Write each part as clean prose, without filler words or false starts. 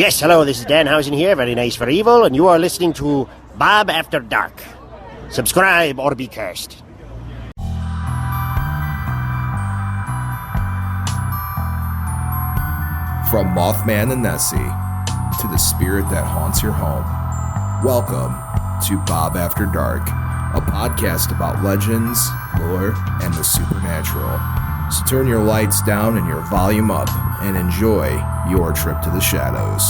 Yes, hello, this is Danhausen here, very nice for evil, and you are listening to Bob After Dark. Subscribe or be cursed. From Mothman and Nessie to the spirit that haunts your home, welcome to Bob After Dark, a podcast about legends, lore, and the supernatural. So turn your lights down and your volume up and enjoy your trip to the shadows.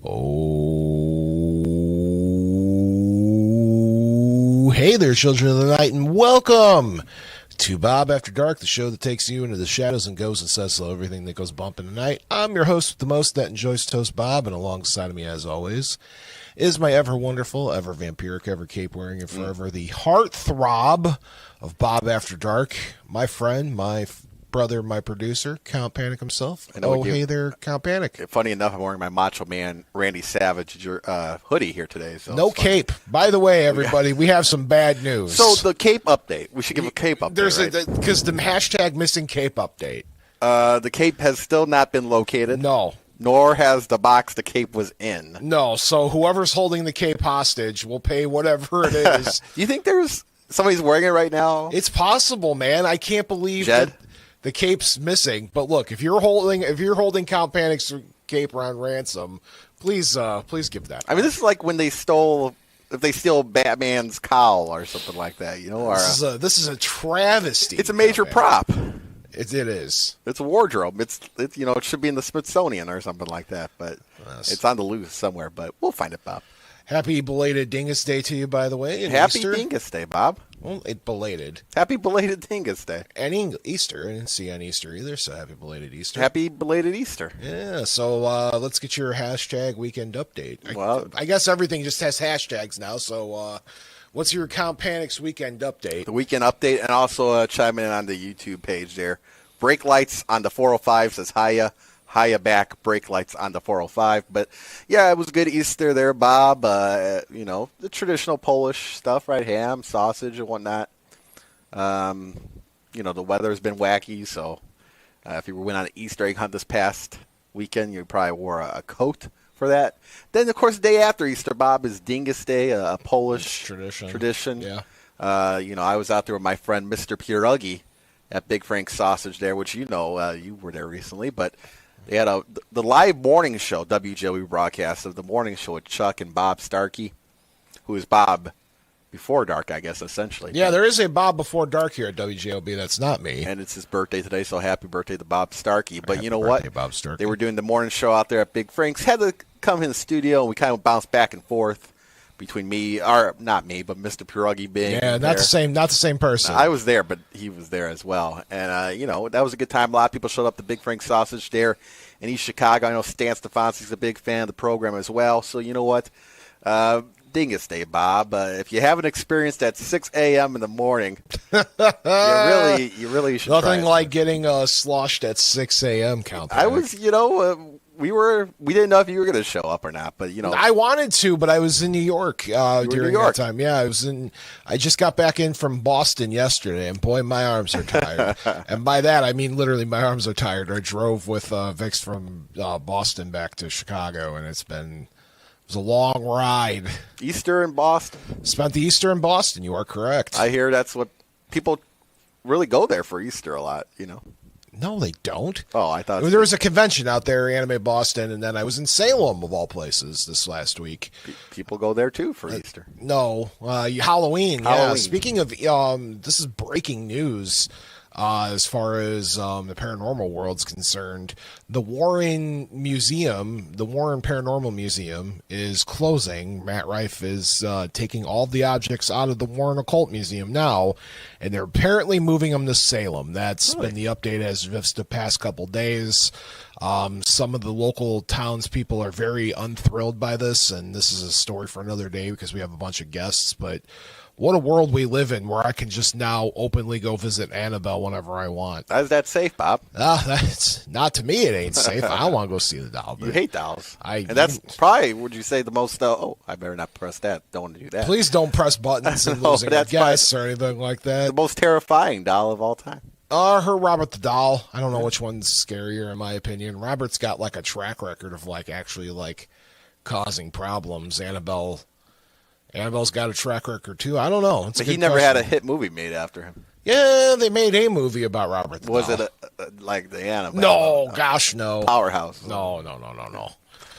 Oh, hey there, children of the night, and welcome to Bob After Dark, the show that takes you into the shadows and goes and says hello, everything that goes bump in the night. I'm your host with the most that enjoys toast, Bob, and alongside of me, as always, is my ever wonderful, ever vampiric, ever cape-wearing, and forever the heartthrob of Bob After Dark, my friend, my brother, my producer, Count Panic himself. Hey there, Count Panic. Funny enough, I'm wearing my Macho Man Randy Savage hoodie here today. So no cape. By the way, everybody, we have some bad news. So the cape update. We should give a cape update. Because the hashtag missing cape update. The cape has still not been located. No. Nor has the box the cape was in. No. So whoever's holding the cape hostage will pay whatever it is. You think there's somebody's wearing it right now? It's possible, man. I can't believe that the cape's missing. But look, if you're holding Count Panic's cape around ransom, please give that. I mean, this is like when they steal Batman's cowl or something like that, you know. This is a travesty. It's a major prop. It is. It's a wardrobe. It should be in the Smithsonian or something like that, but it's on the loose somewhere. But we'll find it, Bob. Happy belated Dingus Day to you, by the way. Happy Easter. Dingus Day, Bob. Well, belated. Happy belated Dingus Day. And Easter. I didn't see on Easter either, so happy belated Easter. Happy belated Easter. Yeah, so let's get your hashtag weekend update. Well, I guess everything just has hashtags now, so what's your Count Panic's weekend update? The weekend update, and also chime in on the YouTube page there. Brake lights on the 405 says Hiya back, brake lights on the 405. But, yeah, it was a good Easter there, Bob. The traditional Polish stuff, right? Ham, sausage, and whatnot. The weather's been wacky, so if you went on an Easter egg hunt this past weekend, you probably wore a coat for that. Then, of course, the day after Easter, Bob, is Dingus Day, a Polish tradition. Yeah. I was out there with my friend Mr. Pierogi at Big Frank's Sausage there, which you were there recently, but they had the live morning show, WJOE broadcast of the morning show with Chuck and Bob Starkey, who is Bob Before Dark, I guess, essentially. Yeah, there is a Bob Before Dark here at WJOB. That's not me. And it's his birthday today, so happy birthday to Bob Starkey. But happy you know birthday, what? Bob Starkey. They were doing the morning show out there at Big Frank's. Had to come in the studio, and we kind of bounced back and forth between me, or not me, but Mr. Pierogi being not there. the same person. I was there, but he was there as well. And, that was a good time. A lot of people showed up to Big Frank's Sausage there in East Chicago. I know Stan Stefanski's a big fan of the program as well. So, you know what? Dingus Day, Bob. If you haven't experienced at 6 a.m. in the morning, you really should Nothing try it. like getting sloshed at 6 a.m., Count Panic. I was, we didn't know if you were going to show up or not, but I wanted to, but I was in New York during that time. Yeah, I just got back in from Boston yesterday, and boy, my arms are tired. And by that, I mean literally my arms are tired. I drove with Vix from Boston back to Chicago, and it was a long ride. Easter in Boston. Spent the Easter in Boston. You are correct. I hear that's what people really go there for Easter a lot, No, they don't. Oh, I thought there was a convention out there, Anime Boston, and then I was in Salem, of all places, this last week. People go there, too, for Easter. No, Halloween. Yeah, speaking of, this is breaking news as far as the paranormal world's concerned. The Warren Paranormal Museum is closing. Matt Rife is taking all the objects out of the Warren Occult Museum now, and they're apparently moving them to Salem. That's been the update as of the past couple days. Some of the local townspeople are very unthrilled by this, and this is a story for another day because we have a bunch of guests, but what a world we live in where I can just now openly go visit Annabelle whenever I want. Is that safe, Bob? That's not to me. It ain't safe. I don't want to go see the doll. You hate dolls. And that's probably, would you say, the most, I better not press that. Don't want to do that. Please don't press buttons and No, losing guests or anything like that. The most terrifying doll of all time. Her Robert the Doll. I don't know which one's scarier in my opinion. Robert's got like a track record of like actually like causing problems. Annabelle's got a track record too. I don't know. But he never had a hit movie made after him. Yeah, they made a movie about Robert the Doll. Was it like the Annabelle? No, gosh, no. Powerhouse. No.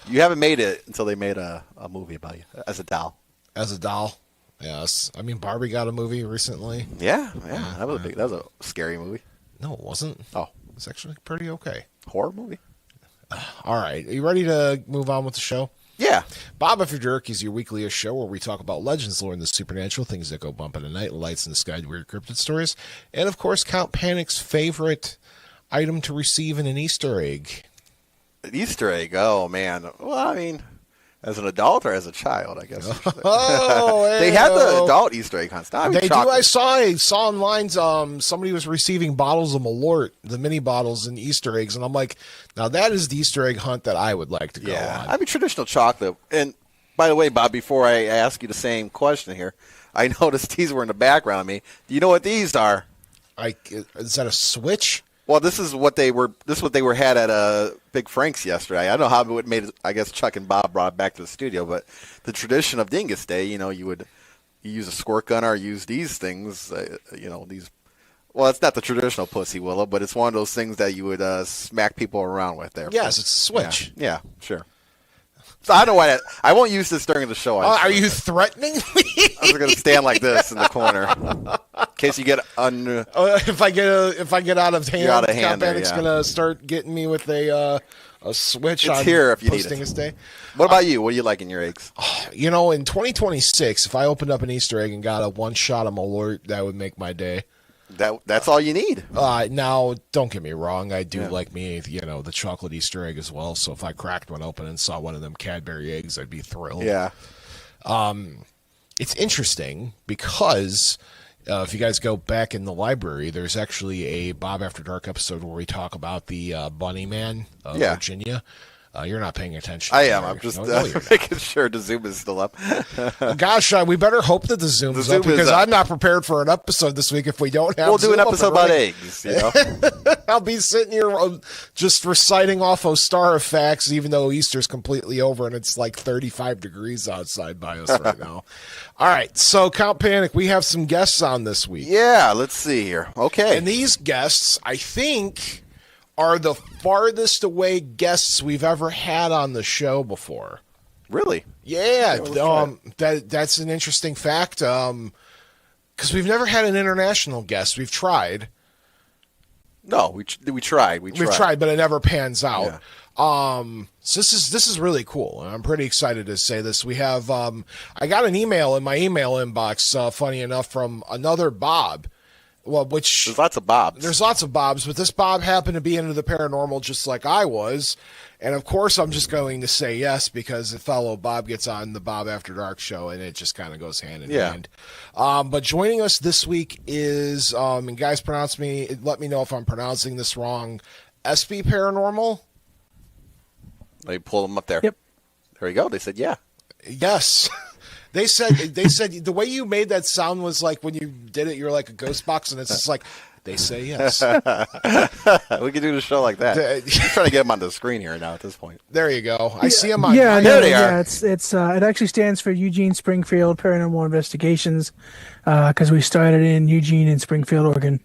You haven't made it until they made a movie about you as a doll. As a doll? Yes. I mean, Barbie got a movie recently. Yeah. That was a scary movie. No, it wasn't. Oh. It's actually pretty okay. Horror movie? All right. Are you ready to move on with the show? Yeah. Bob After Dark is your weekly show where we talk about legends, lore, and the supernatural, things that go bump in the night, lights in the sky, weird cryptid stories, and, of course, Count Panic's favorite item to receive in an Easter egg. An Easter egg? Oh, man. Well, I mean, as an adult or as a child, I guess. Oh, they had the adult Easter egg hunts. Now, they do. I saw online somebody was receiving bottles of Malort, the mini bottles and Easter eggs, and I'm like, now that is the Easter egg hunt that I would like to go on. I mean, traditional chocolate. And by the way, Bob, before I ask you the same question here, I noticed these were in the background of me. Do you know what these are? Is that a switch? Well, this is what they were. This is what they were had at Big Frank's yesterday. I don't know how it made it. I guess Chuck and Bob brought it back to the studio, but the tradition of Dingus Day, you use a squirt gun or use these things. These. Well, it's not the traditional pussy willow, but it's one of those things that you would smack people around with. There. Yes, it's a switch. Yeah, sure. So I don't know why. I won't use this during the show. Are you threatening me? I was going to stand like this in the corner in case you get if I get out of hand, out of hand. Panic's going to start getting me with a switch. It's on here if you need Dingus Day. What about you? What do you like in your eggs? In 2026, if I opened up an Easter egg and got a one shot of Malort, that would make my day. That's all you need. Now, don't get me wrong. I do like the chocolate Easter egg as well. So if I cracked one open and saw one of them Cadbury eggs, I'd be thrilled. Yeah. It's interesting because if you guys go back in the library, there's actually a Bob After Dark episode where we talk about the Bunny Man of Virginia. You're not paying attention. I am. I'm just making sure the Zoom is still up. Gosh, we better hope that the Zoom's up because I'm not prepared for an episode this week if we don't have. We'll do an episode about eggs. I'll be sitting here just reciting off of star facts, even though Easter's completely over and it's like 35 degrees outside by us right now. All right, so Count Panic, we have some guests on this week. Yeah, let's see here. Okay, and these guests, I think, are the farthest away guests we've ever had on the show before. Really? Yeah, that's an interesting fact. Because we've never had an international guest. We've tried. No, we tried. We've tried, but it never pans out. Yeah. So this is really cool. I'm pretty excited to say this. We have I got an email in my email inbox, funny enough, from another Bob. Well, there's lots of Bobs. There's lots of Bobs, but this Bob happened to be into the paranormal just like I was. And, of course, I'm just going to say yes because a fellow Bob gets on the Bob After Dark show, and it just kind of goes hand in hand. But joining us this week is, and guys, let me know if I'm pronouncing this wrong, ESPI Paranormal? Let me pull them up there. Yep. There you go. They said yeah. Yes. They said the way you made that sound was like when you did it, you're like a ghost box, and it's just like they say yes. We could do the show like that. I'm trying to get them on the screen here now at this point. There you go. I see them on. Yeah, there they are. Yeah, it actually stands for Eugene Springfield Paranormal Investigations because we started in Eugene and Springfield, Oregon.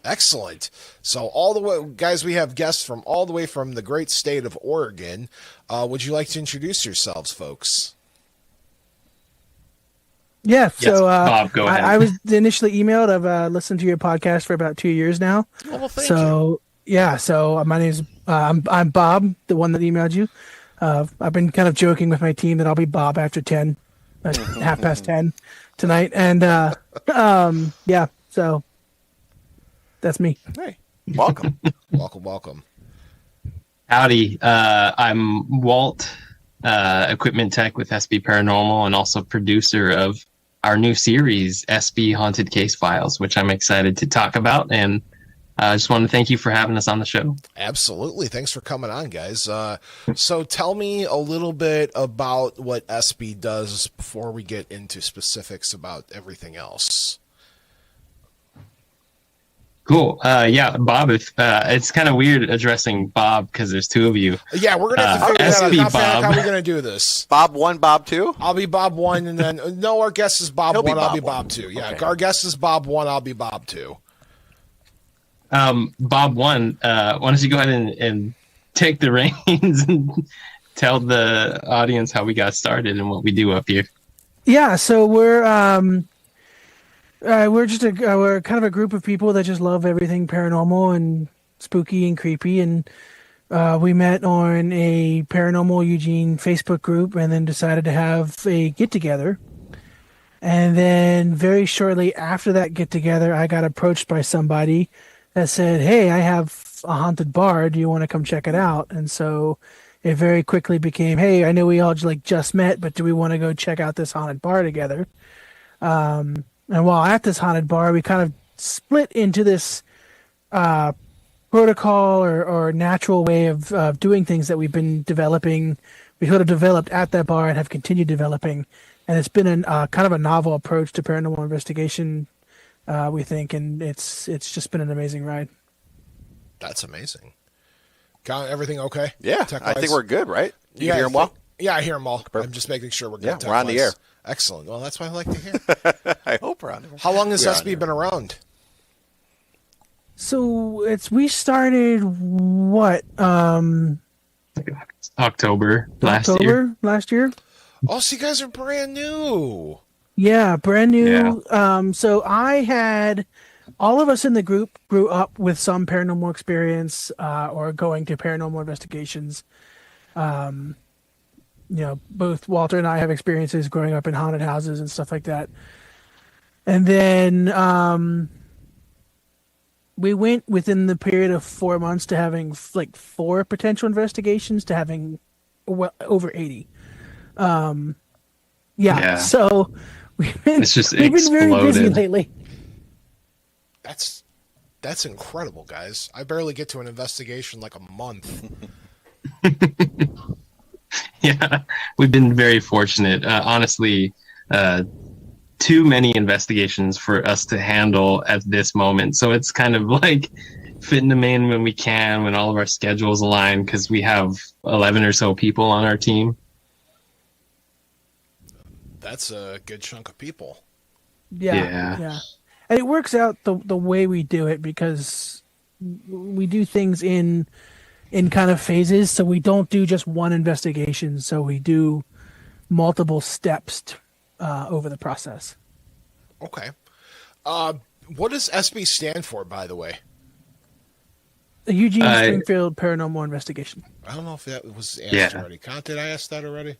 Excellent. So all the way, guys, we have guests from all the way from the great state of Oregon. Would you like to introduce yourselves, folks? Yeah, so Bob, go ahead. I was initially emailed. I've listened to your podcast for about 2 years now. Oh, well, thank you. Yeah, so my name is I'm Bob, the one that emailed you. I've been kind of joking with my team that I'll be Bob after 10, 10:30 tonight, and yeah, so that's me. Hey, welcome, welcome. Howdy, I'm Walt, equipment tech with SB Paranormal, and also producer of our new series, SB Haunted Case Files, which I'm excited to talk about. And I just want to thank you for having us on the show. Absolutely. Thanks for coming on, guys. So tell me a little bit about what SB does before we get into specifics about everything else. Cool. Yeah, Bob, if it's kind of weird addressing Bob because there's two of you. Yeah, we're going to have to figure that out. SB How Bob. are we going to do this? Bob 1, Bob 2? I'll be Bob 1, and then, no, our guest is Bob He'll 1, be I'll Bob be 1. Bob 2. Yeah, Okay. our guest is Bob 1, I'll be Bob 2. Bob 1, why don't you go ahead and take the reins and tell the audience how we got started and what we do up here. Yeah, so we're we're kind of a group of people that just love everything paranormal and spooky and creepy, and we met on a Paranormal Eugene Facebook group, and then decided to have a get together. And then very shortly after that get together, I got approached by somebody that said, "Hey, I have a haunted bar. Do you want to come check it out?" And so it very quickly became, "Hey, I know we all just met, but do we want to go check out this haunted bar together?" And while at this haunted bar, we kind of split into this protocol or natural way of doing things that we've been developing. We sort of developed at that bar and have continued developing. And it's been kind of a novel approach to paranormal investigation, we think, and it's just been an amazing ride. That's amazing. Got everything okay? Yeah, I Tech-wise? think we're good, right? You Yeah, can hear him well? Yeah, I hear them all. I'm just making sure we're good. Yeah, we're on the air. Excellent. Well, that's what I like to hear. I hope we're on the air. How long has We are on SB the been around? So we started October last year. October last year? Oh, so you guys are brand new. Yeah, brand new. Yeah. So all of us in the group grew up with some paranormal experience or going to paranormal investigations. Both Walter and I have experiences growing up in haunted houses and stuff like that. And then we went within the period of 4 months to having 4 potential investigations to having over 80. Yeah. So we've been It's just very busy exploded. lately. That's incredible, guys. I barely get to an investigation like a month. Yeah, we've been very fortunate. Honestly, too many investigations for us to handle at this moment. So it's kind of like fitting them in when we can, when all of our schedules align, because we have 11 or so people on our team. That's a good chunk of people. Yeah. And it works out the way we do it because we do things in kind of phases. So we don't do just one investigation. So we do multiple steps over the process. Okay. What does SB stand for, by the way? The Eugene Springfield Paranormal Investigation. I don't know if that was asked already. Did I ask that already?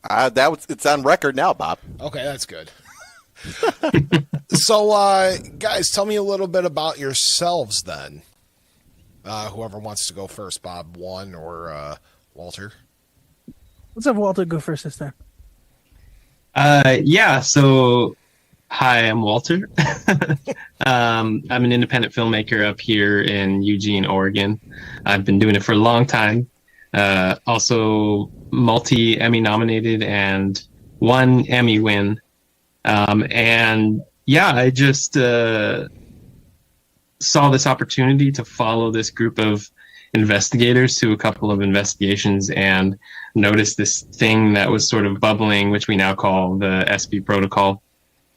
It's on record now, Bob. Okay, that's good. So, guys, tell me a little bit about yourselves then. Whoever wants to go first, Bob 1 or Walter. Let's have Walter go first this time. So hi, I'm Walter. I'm an independent filmmaker up here in Eugene, Oregon. I've been doing it for a long time. Also multi-Emmy nominated and 1 Emmy win. I just saw this opportunity to follow this group of investigators to a couple of investigations and noticed this thing that was sort of bubbling, which we now call the SB protocol.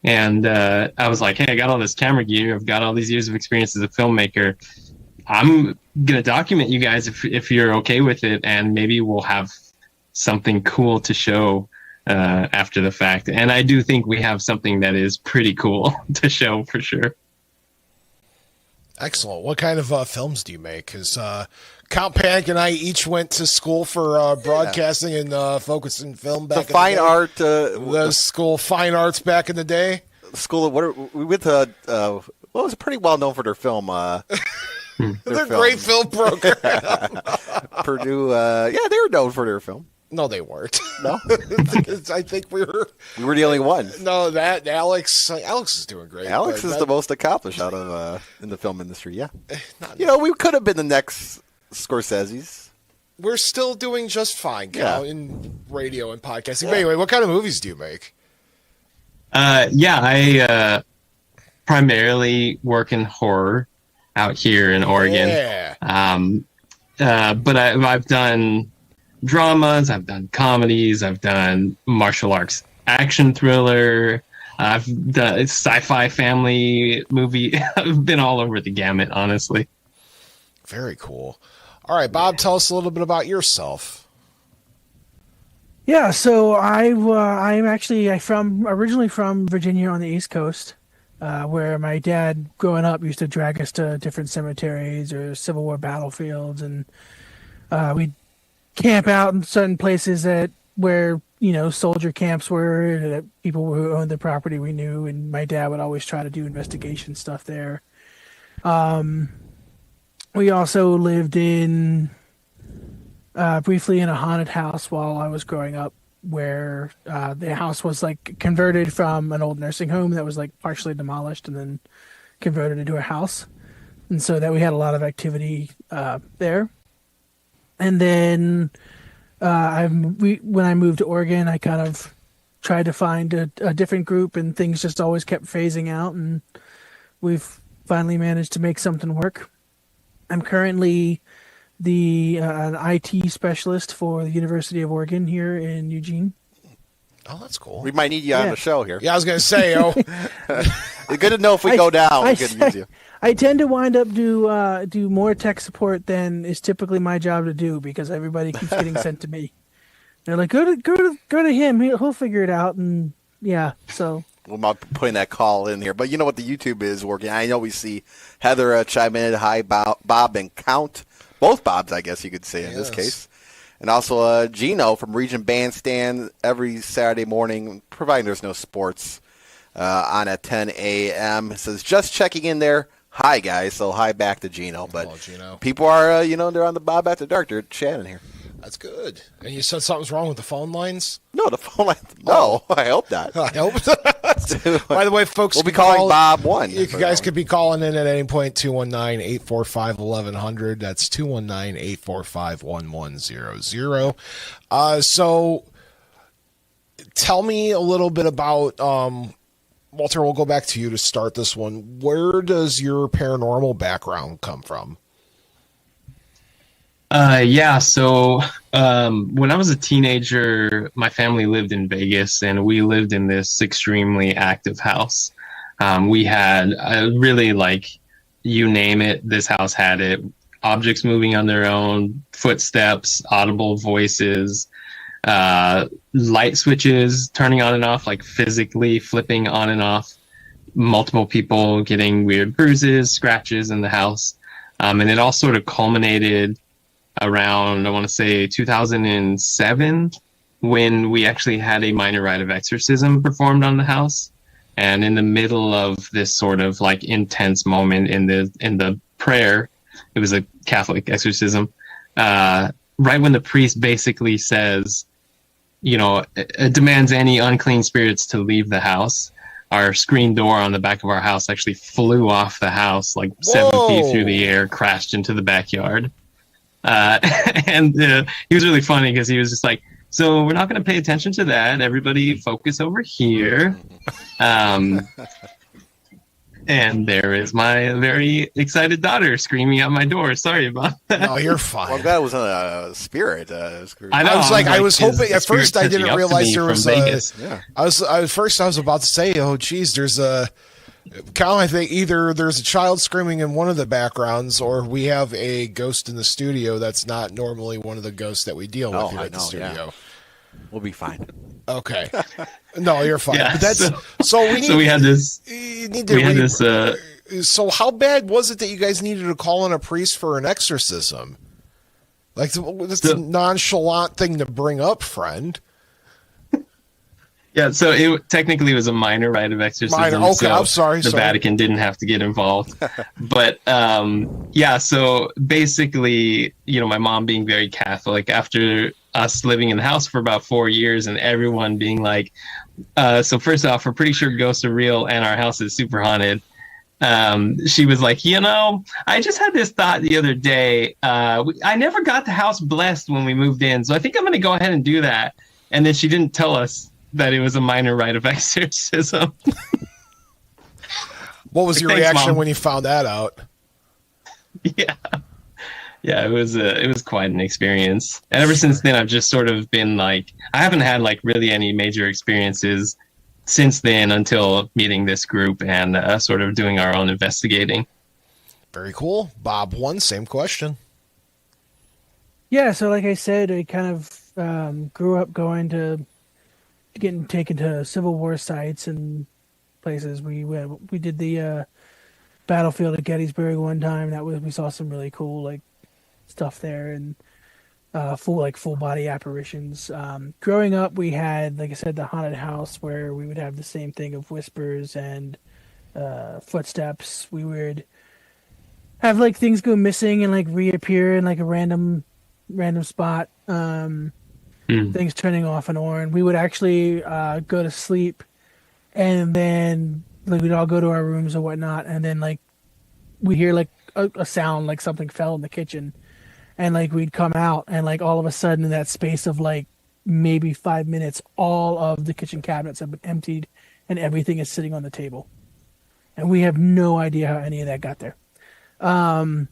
And I was like, hey, I got all this camera gear. I've got all these years of experience as a filmmaker. I'm going to document you guys if you're okay with it, and maybe we'll have something cool to show after the fact. And I do think we have something that is pretty cool to show for sure. Excellent. What kind of films do you make? Because Count Panic and I each went to school for broadcasting and focusing film back The fine art. The school fine arts back in the day. School of we went to what was pretty well known for their film. They're great film program. Purdue. They were known for their film. No, they weren't. No, I think we were the only ones. No, that Alex is doing great. Alex is the most accomplished out of in the film industry. Yeah, not- we could have been the next Scorsese's. We're still doing just fine, Cal, Yeah. in radio and podcasting. But anyway, what kind of movies do you make? I primarily work in horror out here in Oregon. Yeah. But I've done dramas, I've done comedies, I've done martial arts action thriller, I've done sci-fi family movie. I've been all over the gamut, honestly. Very cool. All right, Bob, tell us a little bit about yourself. Yeah, so I'm actually originally from Virginia on the East Coast, where my dad, growing up, used to drag us to different cemeteries or Civil War battlefields, and we'd camp out in certain places where soldier camps were, that people who owned the property we knew, and my dad would always try to do investigation stuff there. We also lived briefly in a haunted house while I was growing up, where the house was like converted from an old nursing home that was like partially demolished and then converted into a house. And so that we had a lot of activity there. And then when I moved to Oregon, I kind of tried to find a different group, and things just always kept phasing out, and we've finally managed to make something work. I'm currently an IT specialist for the University of Oregon here in Eugene. Oh, that's cool. We might need you on the show here. Yeah, I was going to say, It's good to know if we go down, we could use you. I tend to wind up do more tech support than is typically my job to do, because everybody keeps getting sent to me. They're like, go to him. He'll figure it out. And yeah, so. We're not putting that call in here, but you know what, the YouTube is working. I know we see Heather chime in. Hi, Bob and Count. Both Bobs, I guess you could say in this case. And also Gino from Region Bandstand every Saturday morning, providing there's no sports, on at 10 a.m. Says, just checking in there. Hi, guys. So hi back to Gino. But hello, Gino. People are, they're on the Bob After Dark. They're chatting here. That's good. And you said something's wrong with the phone lines? No, the phone line. No, I hope not. I hope. By the way, folks, we'll be calling Bob 1. You guys could be calling in at any point, 219-845-1100. That's 219-845-1100. So tell me a little bit about, Walter, we'll go back to you to start this one. Where does your paranormal background come from? So when I was a teenager, my family lived in Vegas, and we lived in this extremely active house. We had really, like, you name it, this house had it. Objects moving on their own, footsteps, audible voices, light switches turning on and off, like physically flipping on and off, multiple people getting weird bruises, scratches in the house. And it all sort of culminated around, I want to say, 2007, when we actually had a minor rite of exorcism performed on the house. And in the middle of this sort of like intense moment in the prayer, it was a Catholic exorcism, right when the priest basically says, it demands any unclean spirits to leave the house, our screen door on the back of our house actually flew off the house like 7 feet through the air, crashed into the backyard. And he was really funny because he was just like, so we're not going to pay attention to that. Everybody focus over here. And there is my very excited daughter screaming at my door. Sorry about that. No, you're fine. Well, that was a spirit. I know. I was hoping at first. I didn't realize there was Vegas. I was about to say, oh, geez, there's a Cal. I think either there's a child screaming in one of the backgrounds, or we have a ghost in the studio that's not normally one of the ghosts that we deal with here at the studio. Yeah. We'll be fine. Okay. No, you're fine. Yeah, but that's so we need. So we had this. You need to We had this. So how bad was it that you guys needed to call in a priest for an exorcism? Like, that's a nonchalant thing to bring up, friend. Yeah, so it technically was a minor rite of exorcism. Minor. Okay, so I'm sorry. The Vatican didn't have to get involved. But yeah, so basically, my mom being very Catholic, after us living in the house for about 4 years and everyone being like, so first off, we're pretty sure ghosts are real and our house is super haunted. She was like, I just had this thought the other day. I never got the house blessed when we moved in, so I think I'm going to go ahead and do that. And then she didn't tell us that it was a minor rite of exorcism. What was your Thanks, reaction Mom. when you found that out? Yeah. Yeah, it was quite an experience. And ever since then, I've just sort of been like, I haven't had like really any major experiences since then until meeting this group and sort of doing our own investigating. Very cool. Bob 1, same question. Yeah, so like I said, I kind of grew up getting taken to Civil War sites and places. We did the battlefield at Gettysburg one time. We saw some really cool like stuff there and full body apparitions. Growing up, we had, like I said, the haunted house where we would have the same thing of whispers and footsteps. We would have like things go missing and like reappear in like a random spot. Things turning off and on. We would actually go to sleep, and then like we'd all go to our rooms or whatnot, and then like we hear like a sound like something fell in the kitchen, and like we'd come out, and like all of a sudden in that space of like maybe 5 minutes, all of the kitchen cabinets have been emptied, and everything is sitting on the table, and we have no idea how any of that got there. So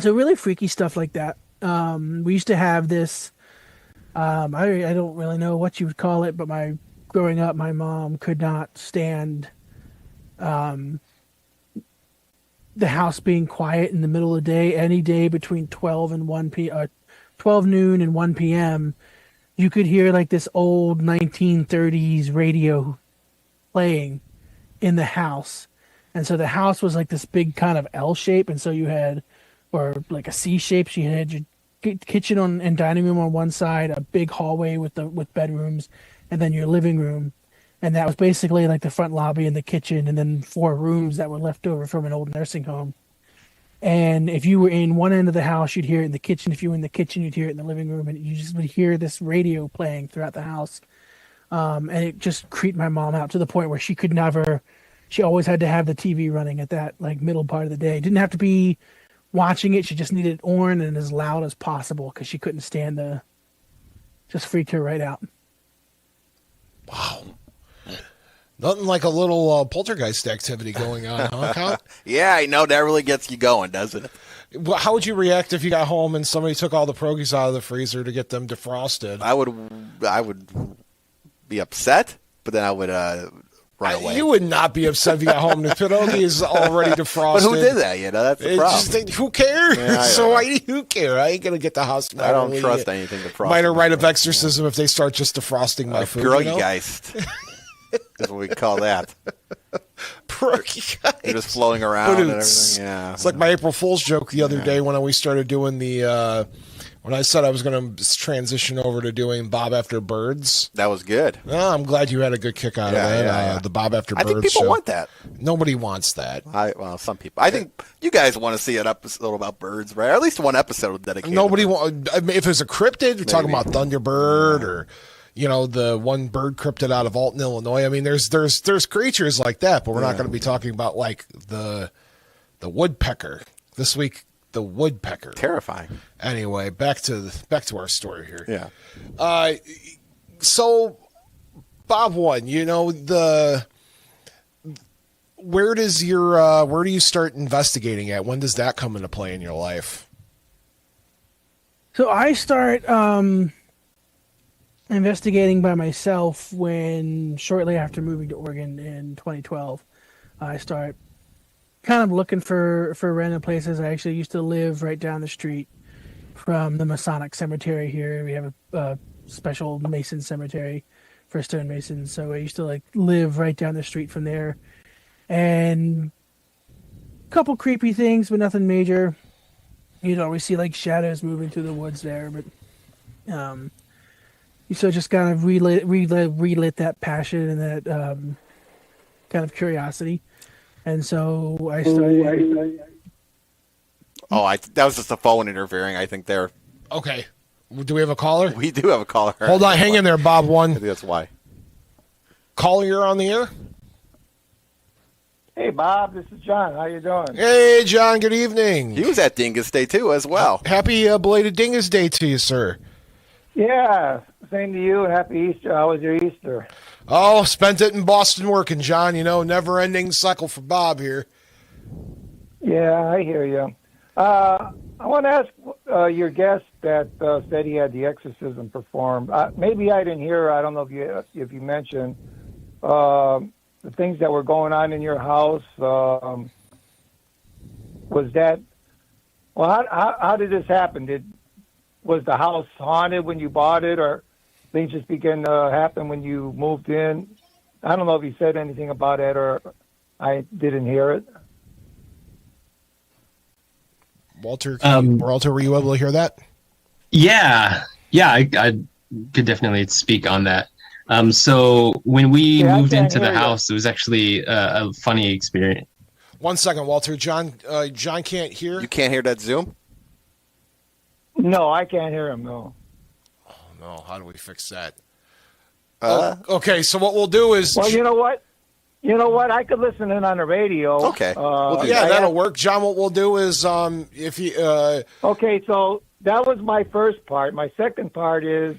really freaky stuff like that. We used to have this. I don't really know what you would call it, but growing up, my mom could not stand the house being quiet in the middle of the day. Any day between 12 noon and 1 p.m., you could hear like this old 1930s radio playing in the house. And so the house was like this big kind of L shape, and so you had, or like a C shape, so you had your kitchen and dining room on one side, a big hallway with bedrooms, and then your living room, and that was basically like the front lobby and the kitchen, and then 4 rooms that were left over from an old nursing home. And if you were in one end of the house, you'd hear it in the kitchen. If you were in the kitchen, you'd hear it in the living room, and you just would hear this radio playing throughout the house. And it just creeped my mom out to the point where she always had to have the TV running at that like middle part of the day. It didn't have to be watching it, she just needed it on and as loud as possible because she couldn't stand just freaked her right out. Wow. Nothing like a little poltergeist activity going on, huh, Kyle? Yeah, I know. That really gets you going, doesn't it? Well, how would you react if you got home and somebody took all the pierogies out of the freezer to get them defrosted? I would be upset, but then I would run away. You would not be upset if you got home and the pierogi is already defrosted. But who did that? That's the problem. Who cares? Yeah, who care? I ain't gonna get the house. I don't trust anything defrosted. Minor rite of exorcism if they start just defrosting my food. Pierogi geist is what we call that. Pierogi geist. They're just flowing around and everything. Yeah, it's like my April Fool's joke the other day when we started doing the. When I said I was going to transition over to doing Bob After Birds. That was good. Oh, I'm glad you had a good kick out of that. Yeah. The Bob After Birds show. I think people want that. Nobody wants that. Well, some people. I think you guys want to see an episode about birds, right? Or at least one episode dedicated. Nobody wants. I mean, if it's a cryptid, we're talking about Thunderbird or, the one bird cryptid out of Alton, Illinois. I mean, there's creatures like that, but we're not going to be talking about like the woodpecker this week. The woodpecker. Terrifying. Anyway, back to our story here. Yeah. So Bob 1, where do you start investigating at? When does that come into play in your life? So I start investigating by myself when shortly after moving to Oregon in 2012. I start kind of looking for random places. I actually used to live right down the street from the Masonic Cemetery here. We have a special Mason cemetery for stonemasons, so I used to live right down the street from there. And a couple creepy things, but nothing major. You'd always see shadows moving through the woods there, but So just kind of relit that passion and that kind of curiosity. And so I started. That was just the phone interfering. I think there. Okay. Do we have a caller? We do have a caller. Hold on, hang in there, Bob. I think that's why. Caller, you're on the air. Hey, Bob, this is John. How you doing? Hey, John. Good evening. He was at Dingus Day too, as well. Happy belated Dingus Day to you, sir. Yeah, same to you. Happy Easter. How was your Easter? Oh, spent it in Boston working, John. You know, never-ending cycle for Bob here. Yeah, I hear you. I want to ask your guest that said he had the exorcism performed. Maybe I didn't hear. I don't know if you mentioned the things that were going on in your house. Was that? Well, how did this happen? Was the house haunted when you bought it, or things just began to happen when you moved in? I don't know if you said anything about it, or I didn't hear it. Walter, were you able to hear that? Yeah, I could definitely speak on that. So when we moved into the house, it was actually a funny experience. 1 second, Walter. John can't hear. You can't hear that Zoom? No, I can't hear him. No. Oh no! How do we fix that? Okay, so what we'll do is. Well, you know what? I could listen in on the radio. Okay. That'll work. John, what we'll do is if he. Okay, so that was my first part. My second part is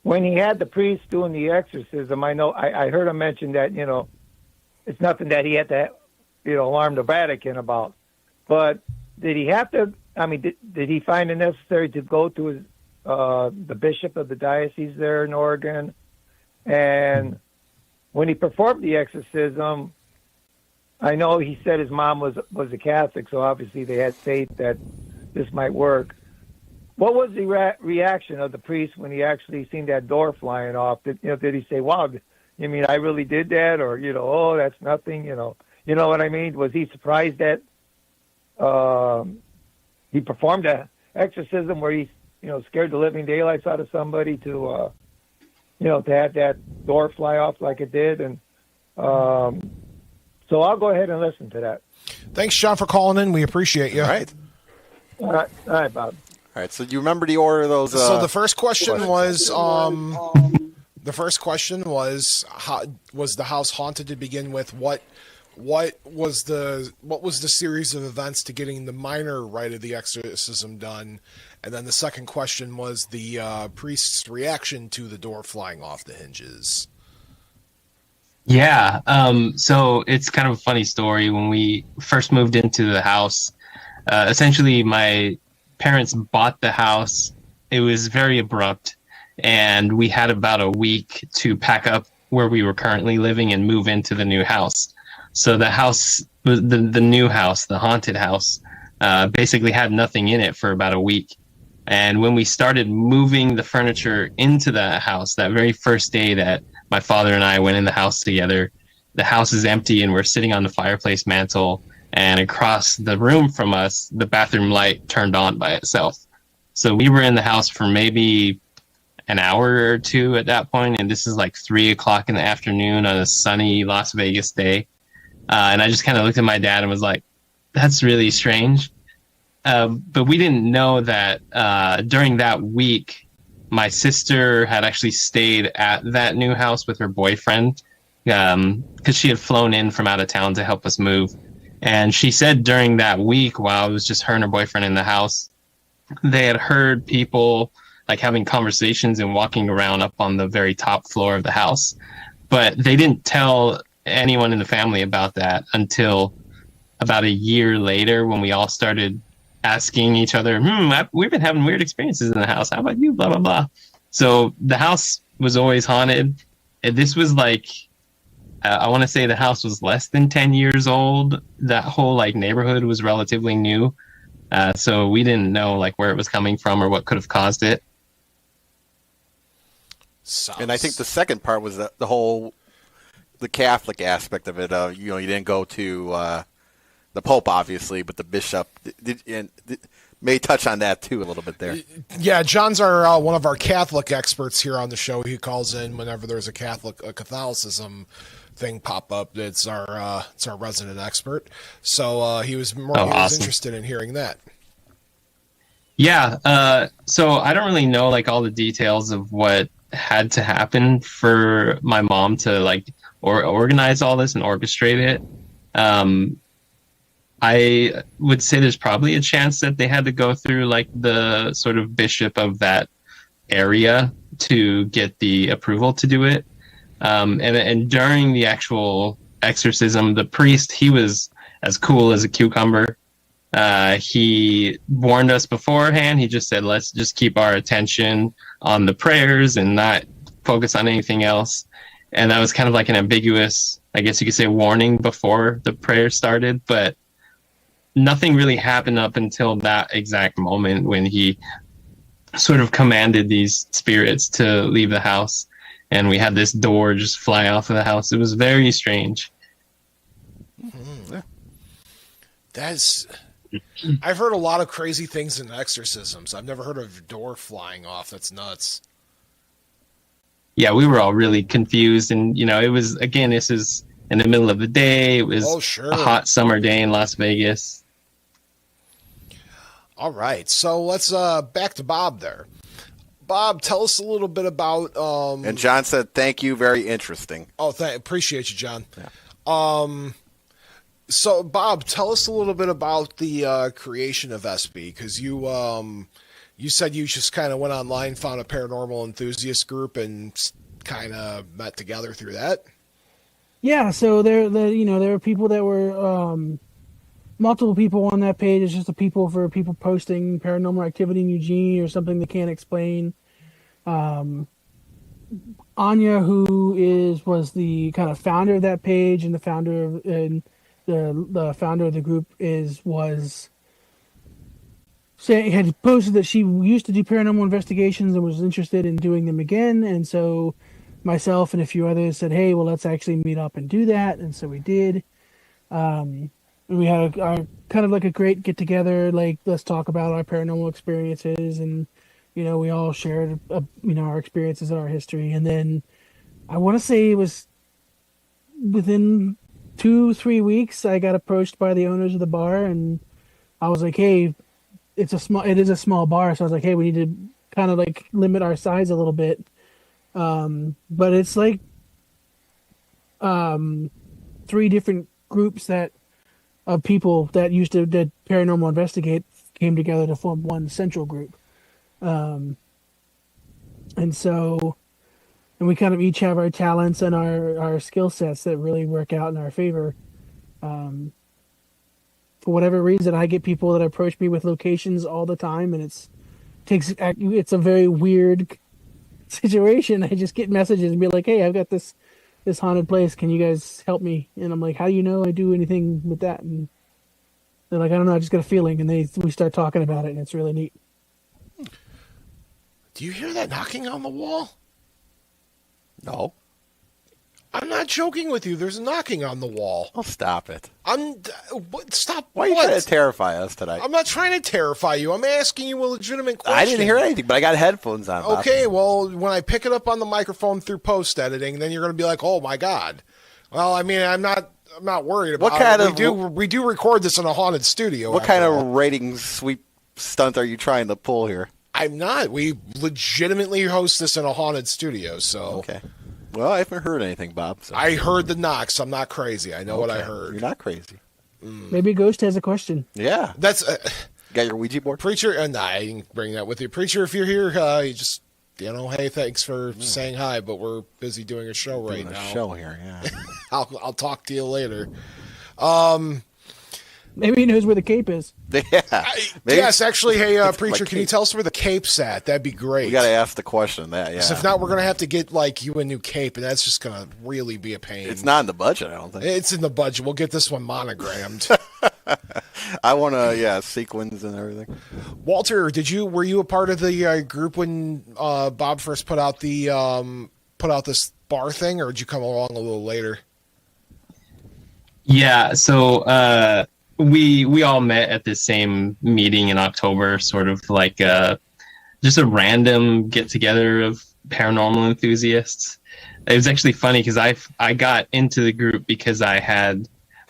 when he had the priest doing the exorcism. I know I heard him mention that it's nothing that he had to alarm the Vatican about. But did he have to? I mean, did he find it necessary to go to his the bishop of the diocese there in Oregon? And when he performed the exorcism, I know he said his mom was a Catholic, so obviously they had faith that this might work. What was the reaction of the priest when he actually seen that door flying off? Did he say, "Wow, you mean I really did that?" Or "Oh, that's nothing"? You know what I mean? Was he surprised that he performed an exorcism where he scared the living daylights out of somebody to have that door fly off like it did? And so I'll go ahead and listen to that. Thanks, John, for calling in. We appreciate you. All right, All right, Bob. All right. So do you remember the order of those? So the first question was, how was the house haunted to begin with? What was the series of events to getting the minor rite of the exorcism done? And then the second question was the priest's reaction to the door flying off the hinges. Yeah. So it's kind of a funny story. When we first moved into the house, essentially my parents bought the house. It was very abrupt, and we had about a week to pack up where we were currently living and move into the new house. So the house, the new house, the haunted house, basically had nothing in it for about a week. And when we started moving the furniture into the house, that very first day that my father and I went in the house together, the house is empty and we're sitting on the fireplace mantle, and across the room from us, the bathroom light turned on by itself. So we were in the house for maybe an hour or two at that point, and this is like 3:00 in the afternoon on a sunny Las Vegas day. And I just kind of looked at my dad and was like, "That's really strange." But we didn't know that during that week, my sister had actually stayed at that new house with her boyfriend because she had flown in from out of town to help us move. And she said during that week, while it was just her and her boyfriend in the house, they had heard people like having conversations and walking around up on the very top floor of the house. But they didn't tell anyone in the family about that until about a year later, when we all started asking each other, we've been having weird experiences in the house. How about you? Blah, blah, blah. So the house was always haunted. And this was like, I want to say the house was less than 10 years old. That whole like neighborhood was relatively new. So we didn't know like where it was coming from or what could have caused it. And I think the second part was the Catholic aspect of it. You didn't go to the Pope, obviously, but the bishop. may touch on that too a little bit there. Yeah, John's our one of our Catholic experts here on the show. He calls in whenever there's a Catholicism thing pop up. It's our resident expert. So he was awesome. Interested in hearing that. Yeah. So I don't really know like all the details of what had to happen for my mom to like organize all this and orchestrate it. I would say there's probably a chance that they had to go through like the sort of bishop of that area to get the approval to do it. And during the actual exorcism, the priest, he was as cool as a cucumber. He warned us beforehand. He just said, let's just keep our attention on the prayers and not focus on anything else. And that was kind of like an ambiguous, I guess you could say, warning before the prayer started, but nothing really happened up until that exact moment when he sort of commanded these spirits to leave the house. And we had this door just fly off of the house. It was very strange. Mm-hmm. I've heard a lot of crazy things in exorcisms. I've never heard of a door flying off. That's nuts. Yeah, we were all really confused. And, it was, again, this is in the middle of the day. It was a hot summer day in Las Vegas. All right. So let's back to Bob there. Bob, tell us a little bit about... and John said, thank you, very interesting. Oh, appreciate you, John. Yeah. So, Bob, tell us a little bit about the creation of ESPI, because you said you just kind of went online, found a paranormal enthusiast group, and kind of met together through that. Yeah, so there are people that were multiple people on that page. It's just people posting paranormal activity in Eugene or something they can't explain. Anya, who was the kind of founder of that page and the founder of the founder of the group had posted that she used to do paranormal investigations and was interested in doing them again. And so myself and a few others said, hey, well, let's actually meet up and do that. And so we did. We had our kind of like a great get together, like let's talk about our paranormal experiences. And, we all shared, our experiences and our history. And then I want to say it was within 2-3 weeks, I got approached by the owners of the bar, and I was like, hey, it is a small bar. So I was like, hey, we need to kind of like limit our size a little bit. But it's like 3 different groups of people that did paranormal investigate came together to form one central group. And we kind of each have our talents and our skill sets that really work out in our favor. For whatever reason, I get people that approach me with locations all the time, and it's a very weird situation. I just get messages and be like, hey, I've got this haunted place. Can you guys help me? And I'm like, how do you know I do anything with that? And they're like, I don't know. I just got a feeling. And we start talking about it, and it's really neat. Do you hear that knocking on the wall? No. I'm not joking with you. There's knocking on the wall. Oh, stop it. Stop. Why are you trying to terrify us tonight? I'm not trying to terrify you. I'm asking you a legitimate question. I didn't hear anything, but I got headphones on. Okay, well, when I pick it up on the microphone through post-editing, then you're going to be like, oh, my God. Well, I mean, I'm not worried about it. We do record this in a haunted studio. What kind of rating sweep stunt are you trying to pull here? I'm not. We legitimately host this in a haunted studio, so... Okay. Well, I haven't heard anything, Bob. So. I heard the knocks. I'm not crazy. I know what I heard. You're not crazy. Maybe Ghost has a question. Yeah. That's... got your Ouija board? Preacher, and I didn't bring that with you. Preacher, if you're here, you just... hey, thanks for saying hi, but we're busy doing a show right now. Show here, yeah. I'll talk to you later. Maybe he knows where the cape is. Yeah. Yes, actually, hey, Preacher, can you tell us where the cape's at? That'd be great. We got to ask the question. That, yeah. If not, we're going to have to get, you a new cape, and that's just going to really be a pain. It's not in the budget, I don't think. It's in the budget. We'll get this one monogrammed. I want to, sequins and everything. Walter, were you a part of the group when Bob first put out this bar thing, or did you come along a little later? Yeah, so we all met at the same meeting in October, sort of like just a random get together of paranormal enthusiasts. It was actually funny because I got into the group because I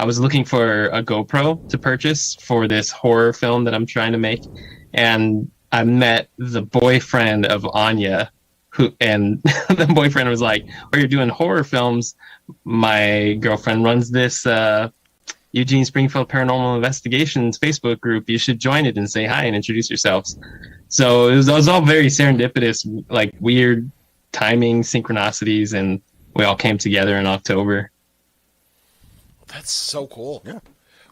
was looking for a GoPro to purchase for this horror film that I'm trying to make, and I met the boyfriend of Anya, and the boyfriend was like, "Oh, you're doing horror films? My girlfriend runs this Eugene Springfield Paranormal Investigations Facebook group. You should join it and say hi and introduce yourselves." So it was all very serendipitous, like weird timing, synchronicities, and we all came together in October. That's so cool. Yeah.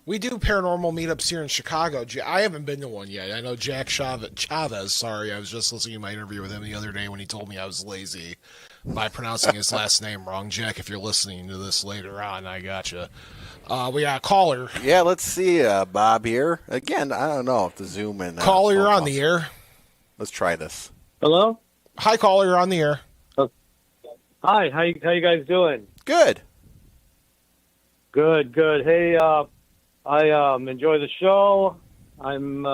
We do paranormal meetups here in Chicago. I haven't been to one yet. I know Jack Chavez, sorry, I was just listening to my interview with him the other day when he told me I was lazy by pronouncing his last name wrong. Jack, if you're listening to this later on, I gotcha. We got a caller. Yeah, let's see, Bob here. Again, I don't know if the Zoom and... Caller, you're on the air. Let's try this. Hello? Hi, caller, you're on the air. Hi, how you guys doing? Good. Good. Hey, I enjoy the show. I'm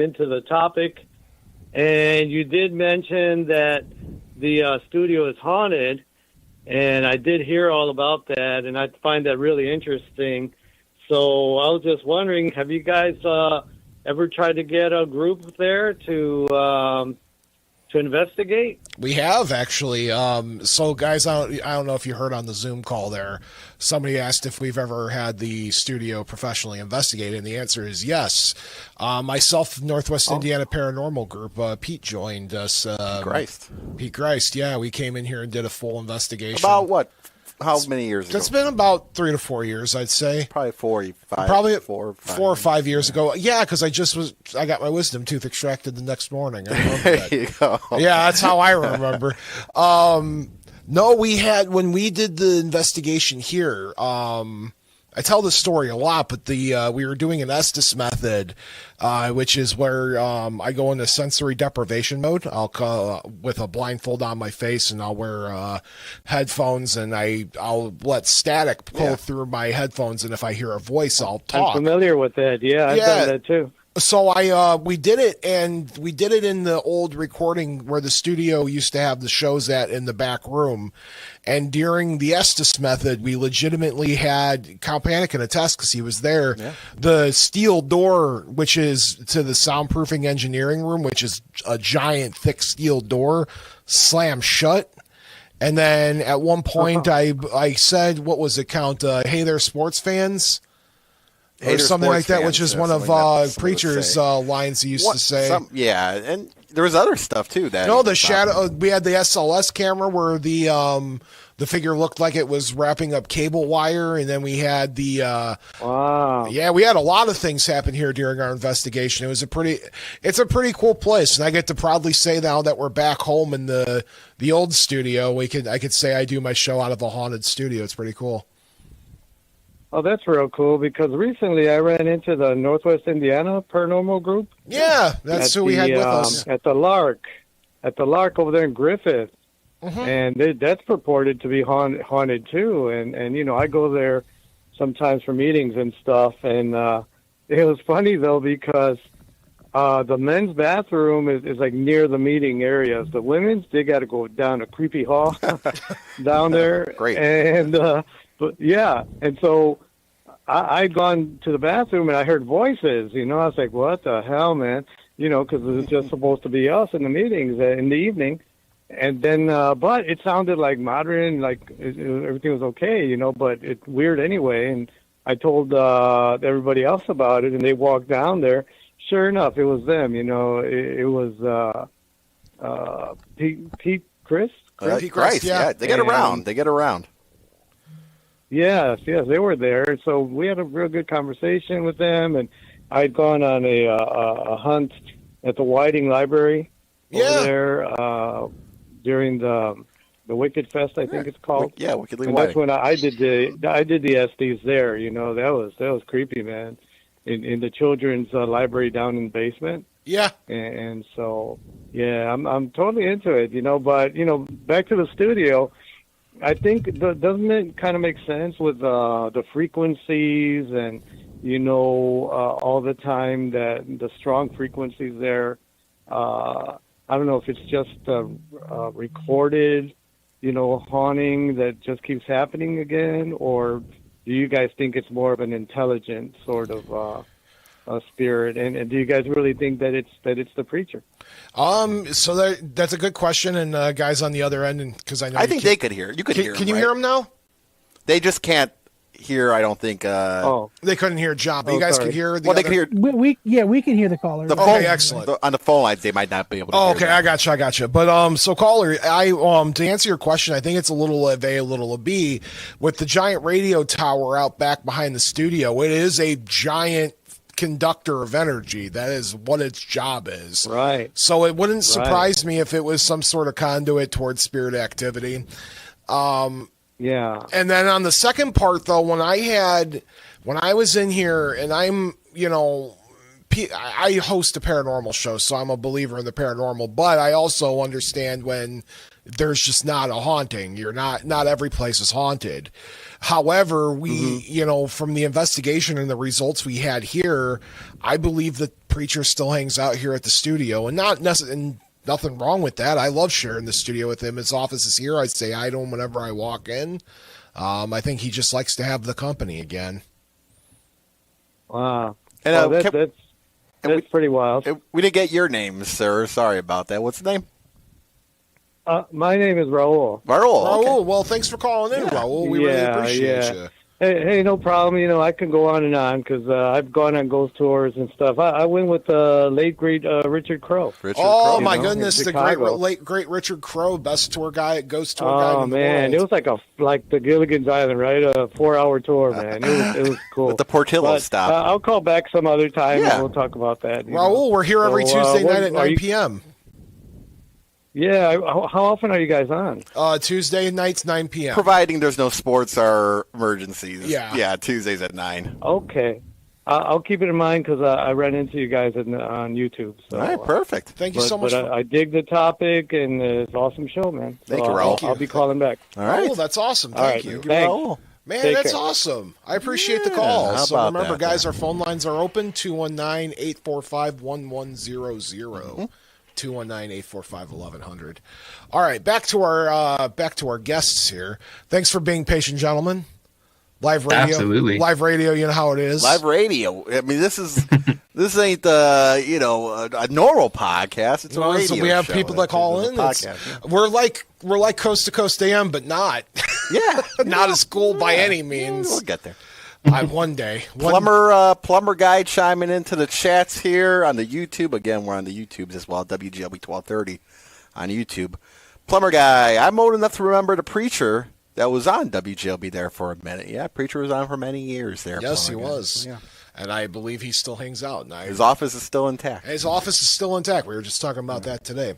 into the topic, and you did mention that the studio is haunted, and I did hear all about that, and I find that really interesting. So I was just wondering, have you guys ever tried to get a group there to investigate? We have, actually. So, guys, I don't know if you heard on the Zoom call there, somebody asked if we've ever had the studio professionally investigated, and the answer is yes. Myself, Northwest Indiana Paranormal Group, Pete joined us. Pete Greist, yeah. We came in here and did a full investigation. About what? How many years ago? It's been about 3 to 4 years, I'd say. Probably 4 or 5 years ago. Yeah, because I got my wisdom tooth extracted the next morning. I remember There that. you go. Yeah, that's how I remember. No, when we did the investigation here, I tell this story a lot, but we were doing an Estes method, which is where I go into sensory deprivation mode. I'll with a blindfold on my face, and I'll wear headphones, and I'll let static pull through my headphones, and if I hear a voice, I'll talk. I'm familiar with that. Yeah, I've done that too. So we did it, and we did it in the old recording where the studio used to have the shows at in the back room. And during the Estes method, we legitimately had Kyle Panic in a test because he was there. Yeah. The steel door, which is to the soundproofing engineering room, which is a giant thick steel door, slammed shut. And then at one point, I said, what was it, count? Hey there, sports fans. Or something like that, which is one of Preacher's lines he used to say. And there was other stuff too. The shadow. We had the SLS camera where the figure looked like it was wrapping up cable wire, and then we had the. Wow. Yeah, we had a lot of things happen here during our investigation. It's a pretty cool place, and I get to proudly say now that we're back home in the old studio. I could say I do my show out of a haunted studio. It's pretty cool. Oh, that's real cool, because recently I ran into the Northwest Indiana Paranormal Group. Yeah, that's who we had with us. At the Lark over there in Griffith. Mm-hmm. And that's purported to be haunted too. And I go there sometimes for meetings and stuff. And it was funny, though, because the men's bathroom is like near the meeting areas. The women's, they got to go down a creepy hall down there. Great. And but yeah, and so I'd gone to the bathroom and I heard voices. I was like, "What the hell, man?" Because it was just supposed to be us in the meetings in the evening. And then, but it sounded like modern, like everything was okay, But it's weird anyway. And I told everybody else about it, and they walked down there. Sure enough, it was them. It was Pete Chris. Pete Christ, yeah. They get around. Yes, they were there. So we had a real good conversation with them, and I'd gone on a hunt at the Whiting Library over there during the Wicked Fest, I think it's called. Yeah, Wickedly and Whiting. That's when I did the Estes there. That was creepy, man. In the children's library down in the basement. Yeah. And so I'm totally into it. But back to the studio. I think doesn't it kind of make sense with the frequencies and all the time, that the strong frequencies there. I don't know if it's just recorded, haunting that just keeps happening again, or do you guys think it's more of an intelligent sort of spirit? And do you guys really think that it's the preacher? So that's a good question, and guys on the other end, and because I know I think they could hear. You could hear. Can you hear them now? They just can't hear. I don't think. They couldn't hear John, but you guys could hear. They can hear. We can hear the caller. Okay, excellent. On the phone line, they might not be able to. Okay, I got you. But so caller, to answer your question, I think it's a little of A, a little of B. With the giant radio tower out back behind the studio, it is a giant conductor of energy. That is what its job is. Right. So it wouldn't surprise me if it was some sort of conduit towards spirit activity. Yeah. And then on the second part, though, when I was in here, and I host a paranormal show, so I'm a believer in the paranormal, but I also understand when there's just not a haunting. Not every place is haunted. However, we, from the investigation and the results we had here, I believe the preacher still hangs out here at the studio, and nothing wrong with that. I love sharing the studio with him. His office is here. I say hi to him whenever I walk in. I think he just likes to have the company again. Wow. And, that's pretty wild. We didn't get your name, sir. Sorry about that. What's the name? My name is Raul. Raul. Okay. Well, thanks for calling in, Raul. We really appreciate you. Hey, no problem. I can go on and on because I've gone on ghost tours and stuff. I went with the late great Richard Crowe. My goodness, the late great Richard Crowe, best tour guy, ghost tour guy. Oh man, it was like the Gilligan's Island, right? A 4-hour tour, man. It was cool. With the Portillo stop. I'll call back some other time and we'll talk about that. Raul, we're here every Tuesday night at 9 p.m. Yeah, how often are you guys on? Tuesday nights, 9 p.m. Providing there's no sports or emergencies. Yeah, Tuesdays at 9. Okay. I'll keep it in mind because I ran into you guys on YouTube. So, all right, perfect. Thank you so much. But I dig the topic, and it's an awesome show, man. Thank you, Raul. I'll be calling back. All right. Oh, that's awesome. Thank you. Thanks. Man, Take that's care. awesome. I appreciate the call. How So about remember, that, guys, our phone lines are open, 219-845-1100. 219-845-1100. All right, back to our guests here. Thanks for being patient, gentlemen. Live radio. Absolutely. Live radio, you know how it is. Live radio. I mean, this ain't a normal podcast. It's a radio so we have show. people that call in. We're like Coast to Coast AM, but not. Yeah. Not as cool by any means. We'll get there. One day. Plumber guy chiming into the chats here on the YouTube. Again, we're on the YouTubes as well. WGLB 1230 on YouTube. Plumber guy, I'm old enough to remember the preacher that was on WGLB there for a minute. Yeah, preacher was on for many years there. Yes, he Plumber was. Yeah. And I believe he still hangs out. His office is still intact. His office is still intact. We were just talking about that today.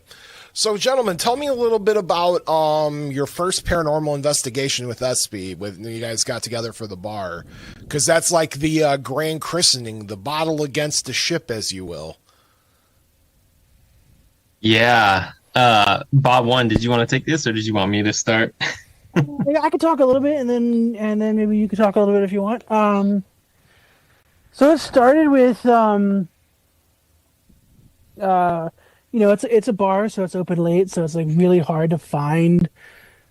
So, gentlemen, tell me a little bit about your first paranormal investigation with ESPI when you guys got together for the bar. Because that's like the grand christening, the bottle against the ship, as you will. Yeah. Bob 1, did you want to take this or did you want me to start? I could talk a little bit, and then maybe you could talk a little bit if you want. So it started with it's a bar, so it's open late, so it's like really hard to find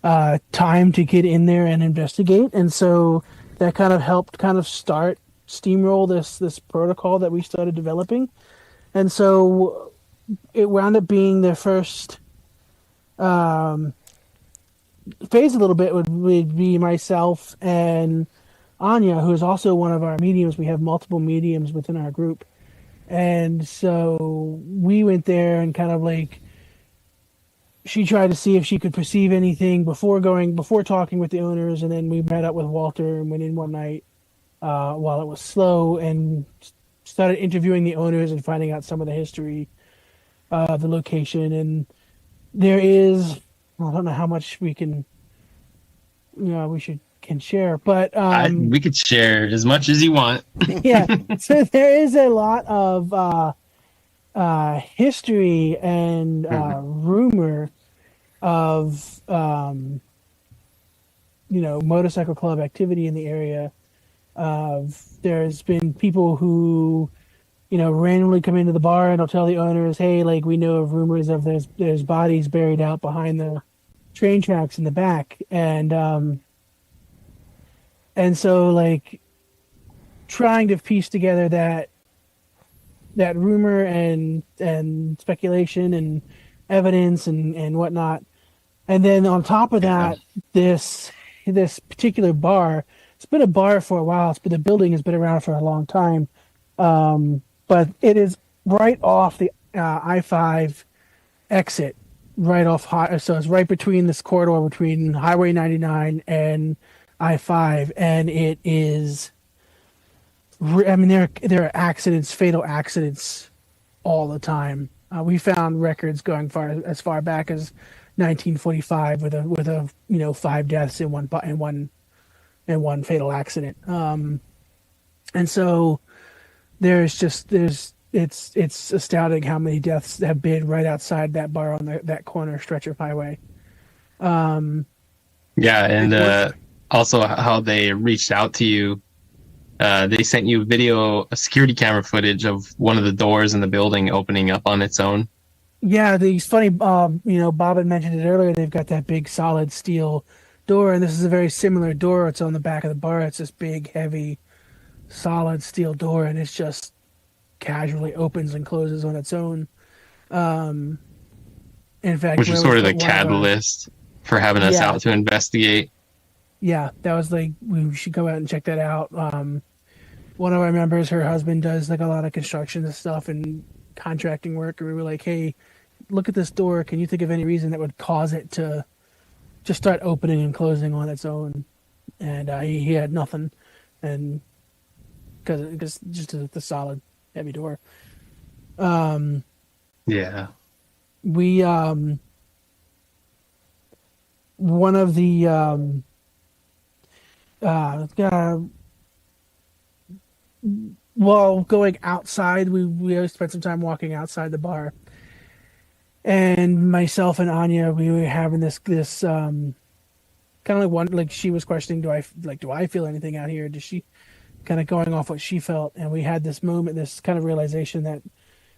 time to get in there and investigate, and so that kind of helped steamroll this protocol that we started developing, and so it wound up being the first phase a little bit would be myself and Anya, who is also one of our mediums. We have multiple mediums within our group. And so we went there and kind of like, she tried to see if she could perceive anything before talking with the owners. And then we met up with Walter and went in one night while it was slow and started interviewing the owners and finding out some of the history of the location. And there is, I don't know how much we can share, but we could share as much as you want. Yeah, so there is a lot of history and rumor of motorcycle club activity in the area, There's been people who, randomly come into the bar and they'll tell the owners, "Hey, like we know of rumors of there's bodies buried out behind the train tracks in the back," and so like trying to piece together that rumor and speculation and evidence and whatnot, and then on top of that, this particular bar. It's been a bar for a while, but the building has been around for a long time. But it is right off the I-5 exit, right off so it's right between this corridor between Highway 99 and I-5, and it is. I mean, there are accidents, fatal accidents, all the time. We found records going as far back as 1945 with a 5 deaths in one fatal accident. And so it's astounding how many deaths have been right outside that bar on that corner stretch of highway. Also how they reached out to you. They sent you a security camera footage of one of the doors in the building opening up on its own. Yeah, it's funny. Bob had mentioned it earlier. They've got that big solid steel door, and this is a very similar door. It's on the back of the bar. It's this big, heavy, solid steel door, and it's just casually opens and closes on its own. In fact, which is sort of the catalyst for having us out to investigate. Yeah, that was like, we should go out and check that out. One of our members, her husband does like a lot of construction and stuff and contracting work, and we were like, "Hey, look at this door. Can you think of any reason that would cause it to just start opening and closing on its own?" And he had nothing, and because just the solid heavy door. We one of the while going outside, we spent some time walking outside the bar, and myself and Anya, we were having this kind of like one, like she was questioning, do I feel anything out here? Does she, kind of going off what she felt, and we had this moment, this kind of realization that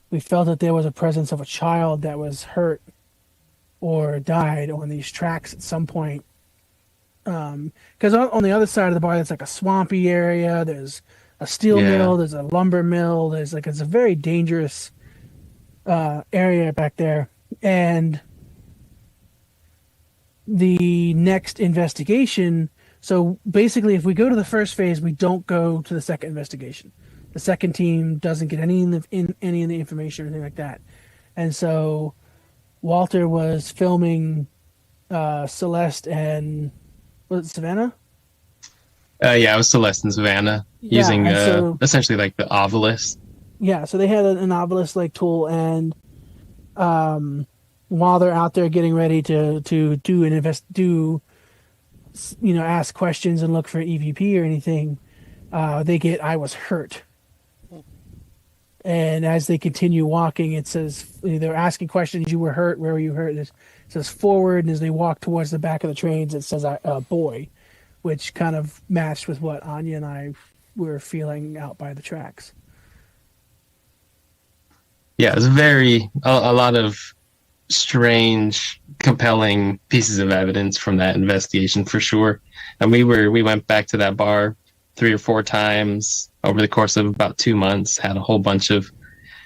we felt that there was a presence of a child that was hurt or died on these tracks at some point. Because on the other side of the bar, it's like a swampy area. There's a steel mill. There's a lumber mill. It's a very dangerous area back there. And the next investigation. So basically, if we go to the first phase, we don't go to the second investigation. The second team doesn't get any of the information or anything like that. And so Walter was filming Celeste and, was it Savannah? It was Celeste and Savannah using essentially like the Ovilus. Yeah, so they had an Ovilus-like tool, and while they're out there getting ready to ask questions and look for EVP or anything, they get "I was hurt." And as they continue walking, it says, they're asking questions, "You were hurt, where were you hurt?" It says "forward," and as they walk towards the back of the trains, it says "boy," which kind of matched with what Anya and I were feeling out by the tracks. Yeah, it was a lot of strange, compelling pieces of evidence from that investigation for sure. And we went back to that bar 3 or 4 times over the course of about 2 months, had a whole bunch of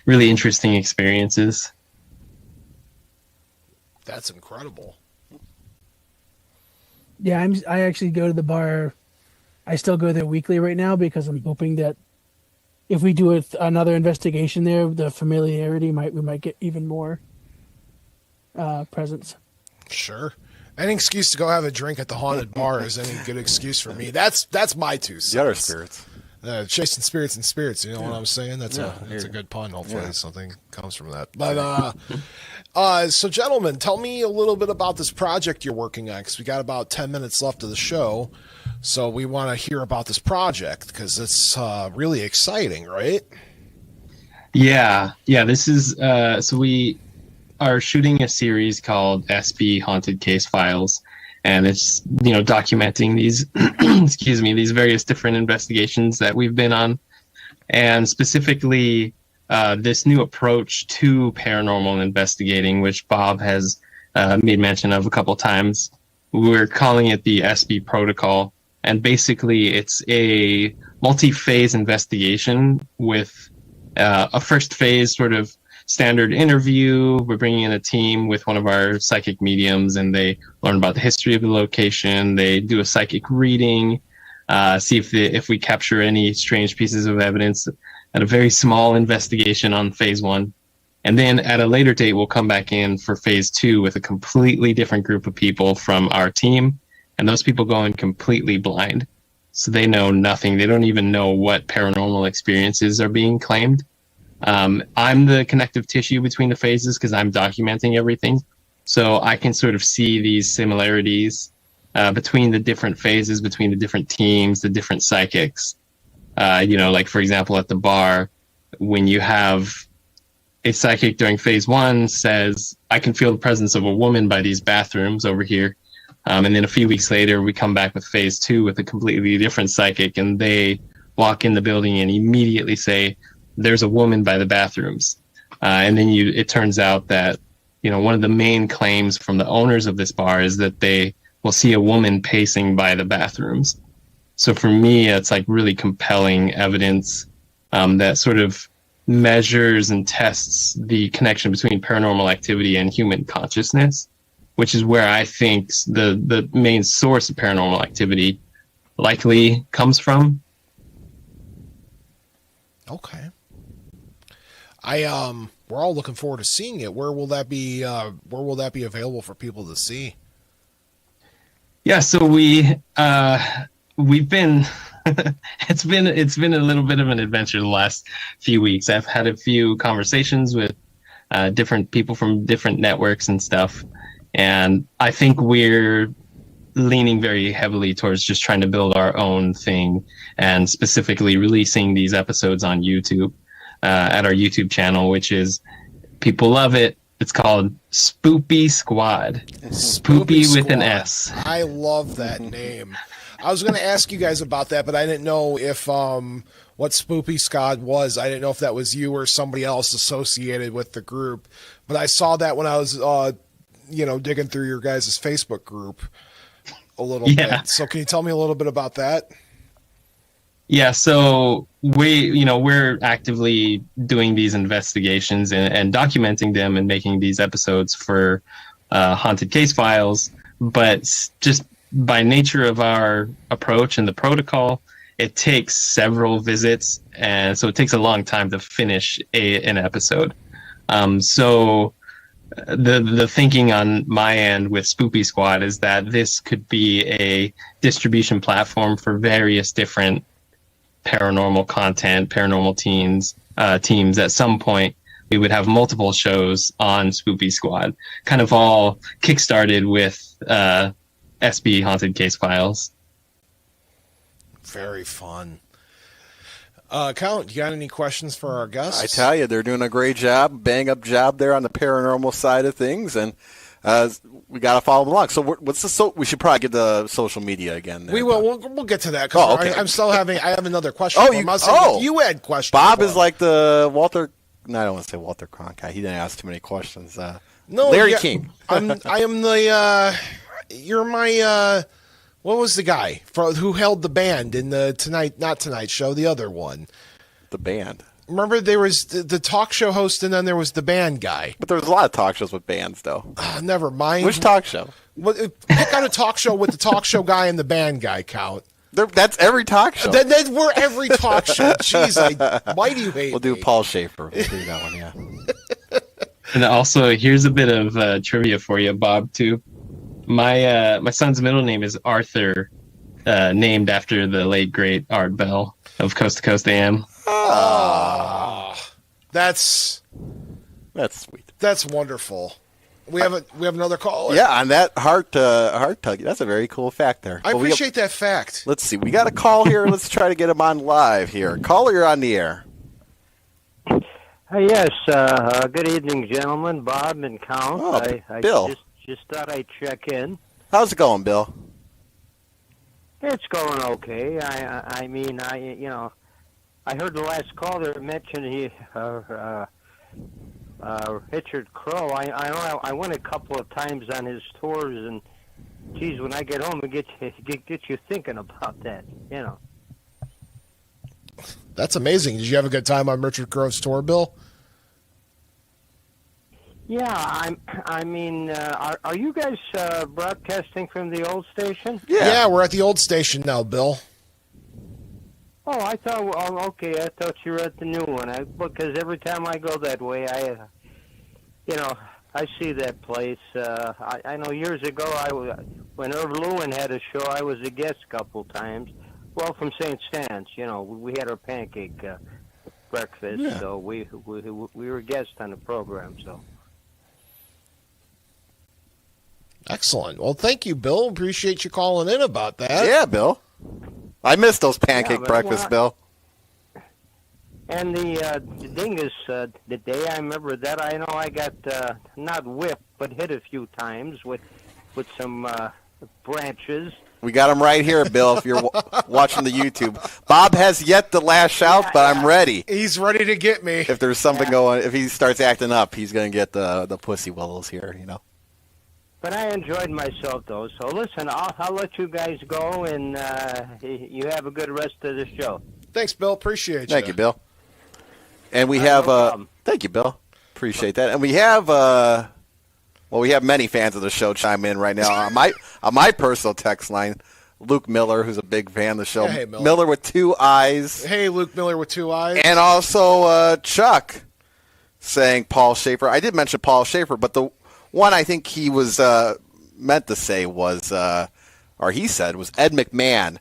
really interesting experiences. That's incredible. Yeah, I actually go to the bar. I still go there weekly right now because I'm hoping that if we do another investigation there, the familiarity we might get even more presence. Sure. Any excuse to go have a drink at the haunted bar is any good excuse for me. That's my 2 cents. The other spirits. Chasing spirits and spirits, you know what I'm saying? That's a good pun. Hopefully something comes from that. But so gentlemen, tell me a little bit about this project you're working on, because we got about 10 minutes left of the show. So we want to hear about this project because it's really exciting, right? Yeah. This is so we are shooting a series called ESPI Haunted Case Files, and it's documenting these excuse me, these various different investigations that we've been on, and specifically this new approach to paranormal investigating, which Bob has made mention of a couple times. We're calling it the ESPI protocol, and basically it's a multi-phase investigation with a first phase sort of standard interview. We're bringing in a team with one of our psychic mediums, and they learn about the history of the location. They do a psychic reading, see if we capture any strange pieces of evidence at a very small investigation on phase 1. And then at a later date, we'll come back in for phase 2 with a completely different group of people from our team. And those people go in completely blind. So they know nothing. They don't even know what paranormal experiences are being claimed. I'm the connective tissue between the phases because I'm documenting everything. So I can sort of see these similarities between the different phases, between the different teams, the different psychics. Like, for example, at the bar, when you have a psychic during phase 1 says, I can feel the presence of a woman by these bathrooms over here. And then a few weeks later, we come back with phase 2 with a completely different psychic, and they walk in the building and immediately say, there's a woman by the bathrooms. And then it turns out that, one of the main claims from the owners of this bar is that they will see a woman pacing by the bathrooms. So for me, it's like really compelling evidence that sort of measures and tests the connection between paranormal activity and human consciousness, which is where I think the main source of paranormal activity likely comes from. Okay. We're all looking forward to seeing it. Where will that be available for people to see? Yeah, so we've been it's been a little bit of an adventure the last few weeks. I've had a few conversations with different people from different networks and stuff, and I think we're leaning very heavily towards just trying to build our own thing, and specifically releasing these episodes on YouTube at our YouTube channel, which is, people love it. It's called Spoopy Squad. Spoopy with an S. I love that name. I was going to ask you guys about that, but I didn't know if what Spoopy Squad was. I didn't know if that was you or somebody else associated with the group. But I saw that when I was, digging through your guys' Facebook group a little bit. So can you tell me a little bit about that? Yeah, so we're actively doing these investigations and documenting them and making these episodes for Haunted Case Files, but just by nature of our approach and the protocol, it takes several visits, and so it takes a long time to finish an episode. So the thinking on my end with Spoopy Squad is that this could be a distribution platform for various different paranormal content, paranormal teams. At some point, we would have multiple shows on Spoopy Squad, kind of all kickstarted with SB Haunted Case Files. Very fun. Count, you got any questions for our guests? I tell you, they're doing a great job, bang up job there on the paranormal side of things, and we got to follow them along. So we should probably get the social media again. There, we will. We'll get to that. Okay. I have another question. You had questions. Bob is like the Walter. No, I don't want to say Walter Cronkite. He didn't ask too many questions. Larry King. I am the. You're my. What was the guy who held the band in the Not Tonight show? The other one. The band. Remember, there was the talk show host, and then there was the band guy. But there was a lot of talk shows with bands, though. Never mind. Which talk show? Pick out a talk show with the talk show guy and the band guy, Count. That's every talk show. We're every talk show. Jeez, why do you hate We'll do Paul Schaefer. We'll do that one, yeah. And also, here's a bit of trivia for you, Bob, too. My son's middle name is Arthur, named after the late, great Art Bell of Coast to Coast AM. That's sweet. That's wonderful. We have another caller. Yeah, on that heart tug. That's a very cool fact there. I appreciate that fact. Let's see. We got a call here. Let's try to get him on live here. Caller, you're on the air. Yes. Good evening, gentlemen. Bob and Count. Bill. Just thought I'd check in. How's it going, Bill? It's going okay. I mean, I heard the last caller mention Richard Crow. I went a couple of times on his tours, and geez, when I get home, it gets you thinking about that. That's amazing. Did you have a good time on Richard Crow's tour, Bill? Yeah, I mean, are you guys broadcasting from the old station? Yeah, we're at the old station now, Bill. Oh, I thought. Oh, okay. I thought you were at the new one. Because every time I go that way, I see that place. I know years ago, when Irv Lewin had a show, I was a guest a couple times. Well, from St. Stan's, we had our pancake breakfast, so we were guests on the program. So. Excellent. Well, thank you, Bill. Appreciate you calling in about that. Yeah, Bill. I miss those pancake breakfasts, Bill. And the thing is, the day I remember that, I know I got not whipped, but hit a few times with some branches. We got him right here, Bill, if you're watching the YouTube. Bob has yet to lash out, but I'm ready. He's ready to get me. If there's something going, if he starts acting up, he's going to get the pussy willows here, But I enjoyed myself, though. So listen, I'll let you guys go, and you have a good rest of the show. Thanks, Bill. Appreciate you. Thank you, Bill. And we have thank you, Bill. Appreciate that. And we have we have many fans of the show chime in right now on my personal text line. Luke Miller, who's a big fan of the show. Yeah, hey, Miller. Miller with 2 eyes. Hey, Luke Miller with 2 eyes. And also Chuck saying Paul Schaefer. I did mention Paul Schaefer, but the one I think he was meant to say was, or he said, was Ed McMahon,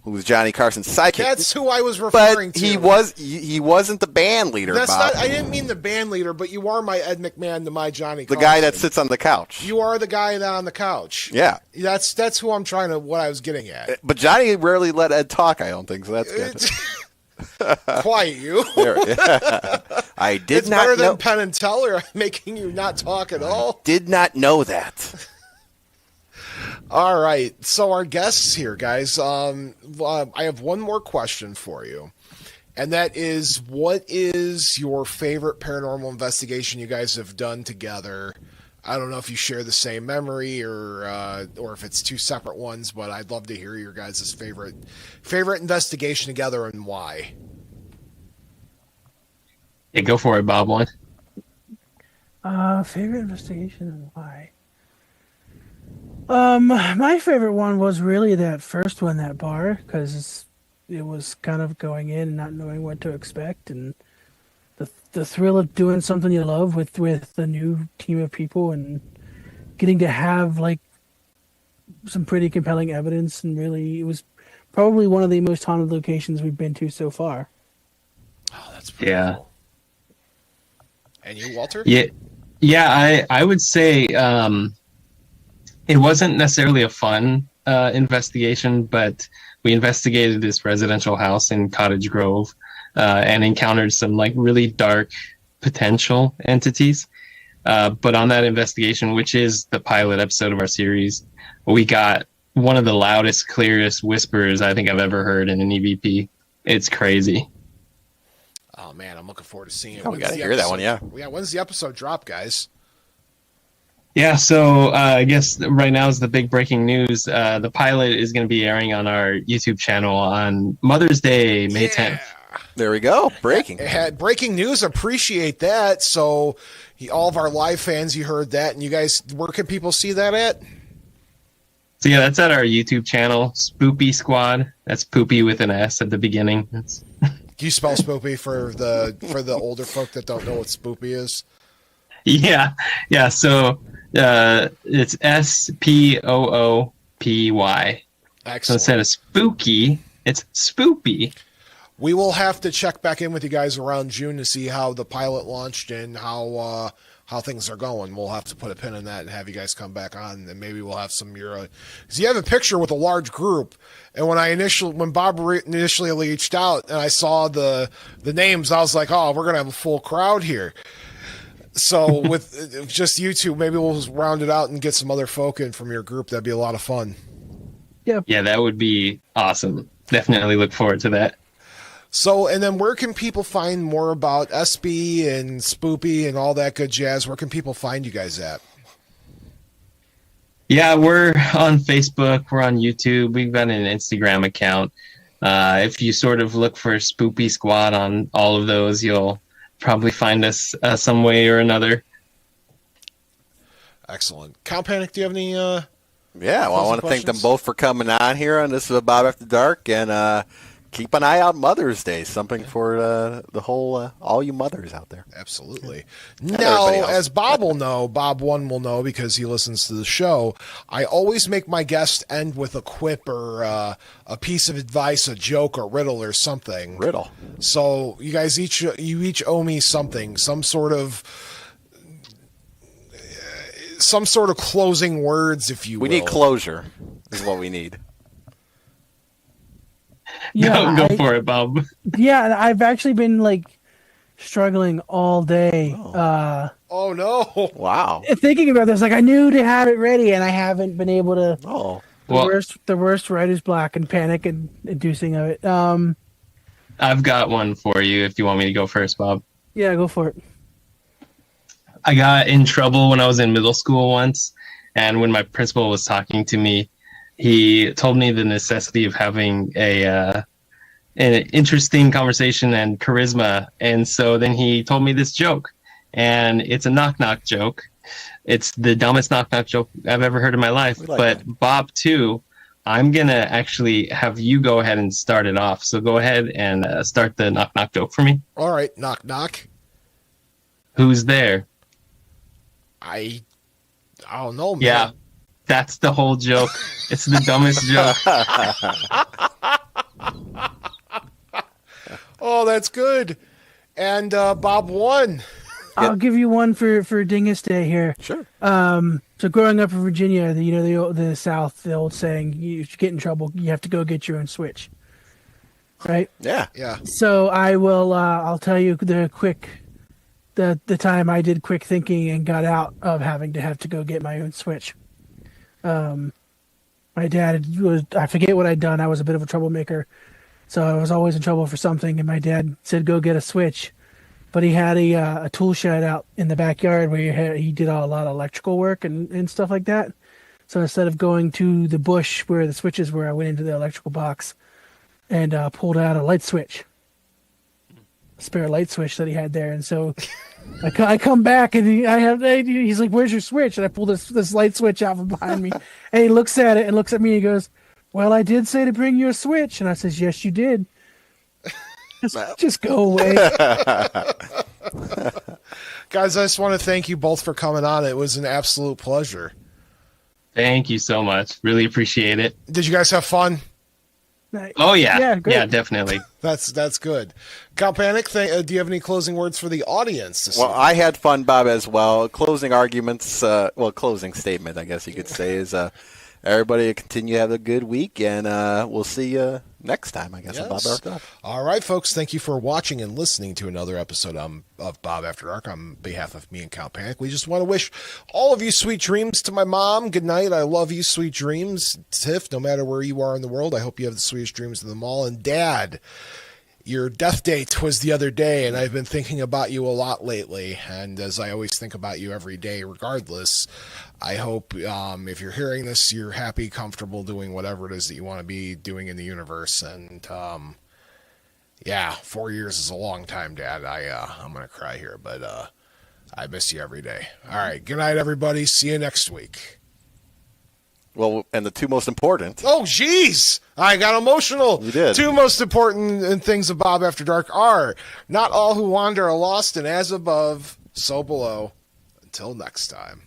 who was Johnny Carson's sidekick. That's who I was referring but to. he wasn't the band leader, That's Bob. not. I didn't mean the band leader, but you are my Ed McMahon to my Johnny Carson. The guy that sits on the couch. You are the guy that on the couch. Yeah. That's who I'm trying to, what I was getting at. But Johnny rarely let Ed talk, I don't think, so that's good. Quiet you. I did it's not better know. than Penn and Teller making you not talk at all. Did not know that. All right. So our guests here, guys, I have one more question for you. And that is, what is your favorite paranormal investigation you guys have done together? I don't know if you share the same memory or if it's 2 separate ones, but I'd love to hear your guys' favorite investigation together and why. Yeah, go for it, Bob. One. Favorite investigation and why? My favorite one was really that first one, that bar, because it was kind of going in and not knowing what to expect, and the thrill of doing something you love with a new team of people and getting to have like some pretty compelling evidence, and really it was probably one of the most haunted locations we've been to so far. Oh, that's pretty cool. And you, Walter? Yeah. I would say it wasn't necessarily a fun investigation, but we investigated this residential house in Cottage Grove and encountered some like really dark potential entities. But on that investigation, which is the pilot episode of our series, we got one of the loudest, clearest whispers I think I've ever heard in an EVP. It's crazy. Oh man, I'm looking forward to seeing it. Oh, we got to hear that one, yeah. When's the episode drop, guys? Yeah, so I guess right now is the big breaking news. The pilot is going to be airing on our YouTube channel on Mother's Day, May 10th. There we go. Breaking. Breaking news. Appreciate that. So all of our live fans, you heard that. And you guys, where can people see that at? So yeah, that's at our YouTube channel, Spoopy Squad. That's poopy with an S at the beginning. Can you spell Spoopy for the older folk that don't know what Spoopy is? Yeah. So it's Spoopy. Excellent. So instead of spooky, it's Spoopy. We will have to check back in with you guys around June to see how the pilot launched and how things are going. We'll have to put a pin in that and have you guys come back on, and maybe we'll have some of your because you have a picture with a large group. And when Bob initially reached out and I saw the names, I was like, oh, we're gonna have a full crowd here. So with just you two, maybe we'll round it out and get some other folk in from your group. That'd be a lot of fun. Yeah, that would be awesome. Definitely look forward to that. So, and then where can people find more about ESPI and Spoopy and all that good jazz? Where can people find you guys at? Yeah, we're on Facebook. We're on YouTube. We've got an Instagram account. If you sort of look for Spoopy Squad on all of those, you'll probably find us some way or another. Excellent. Cow Panic, do you have any? Yeah, well, I want to thank them questions? both for coming on here on this Bob After Dark, and keep an eye out Mother's Day, something for the whole all you mothers out there. Absolutely. everybody Now, else. as Bob will know, Bob One will know because he listens to the show, I always make my guests end with a quip or a piece of advice, a joke, a riddle or something. Riddle. So you guys each owe me something, some sort of closing words, if you will. We need closure, is what we need. Yeah, Go for it, Bob. Yeah, I've actually been like struggling all day. Oh no! Wow. Thinking about this, like I knew to have it ready, and I haven't been able to. Oh. The worst writer's block and panic and inducing of it. I've got one for you if you want me to go first, Bob. Yeah, go for it. I got in trouble when I was in middle school once, and when my principal was talking to me, he told me the necessity of having an interesting conversation and charisma. And so then he told me this joke, and it's a knock-knock joke. It's the dumbest knock-knock joke I've ever heard in my life. We like But that. Bob, too, I'm going to actually have you go ahead and start it off. So go ahead and start the knock-knock joke for me. All right, knock knock. Who's there? I don't know, man. Yeah, that's the whole joke. It's the dumbest joke. Oh, that's good. And Bob One. I'll give you one for Dingus Day here. Sure. So growing up in Virginia, the South, the old saying, you get in trouble, you have to go get your own switch. Right? Yeah. Yeah. So I will. I'll tell you the time I did quick thinking and got out of having to go get my own switch. My dad I forget what I'd done. I was a bit of a troublemaker, so I was always in trouble for something. And my dad said, "Go get a switch," but he had a tool shed out in the backyard where he did a lot of electrical work and stuff like that. So instead of going to the bush where the switches were, I went into the electrical box and pulled out a light switch. Spare light switch that he had there, and so I come back and he's like, "Where's your switch?" And I pull this light switch out from behind me, and he looks at it and looks at me and he goes, "Well, I did say to bring you a switch," and I says, "Yes, you did. Just go away." Guys, I just want to thank you both for coming on. It was an absolute pleasure. Thank you so much. Really appreciate it. Did you guys have fun? Oh, yeah. Yeah, great. Yeah, definitely. That's good. Cow Panic, do you have any closing words for the audience? This Well, evening? I had fun, Bob, as well. Closing arguments, closing statement, I guess you could say, is everybody continue to have a good week, and we'll see you next time, I guess, on Bob Yes. After Dark. All right, folks, thank you for watching and listening to another episode of Bob After Dark. On behalf of me and Cow Panic, we just want to wish all of you sweet dreams. To my mom, good night. I love you, sweet dreams. Tiff, no matter where you are in the world, I hope you have the sweetest dreams of them all. And Dad, your death date was the other day, and I've been thinking about you a lot lately. And as I always think about you every day, regardless, I hope if you're hearing this, you're happy, comfortable doing whatever it is that you want to be doing in the universe. And yeah, 4 years is a long time, Dad. I'm gonna cry here, but I miss you every day. All right, good night, everybody. See you next week. Well, and the two most important. Oh, jeez. I got emotional. You did. Two most important things of Bob After Dark are not all who wander are lost, and as above, so below. Until next time.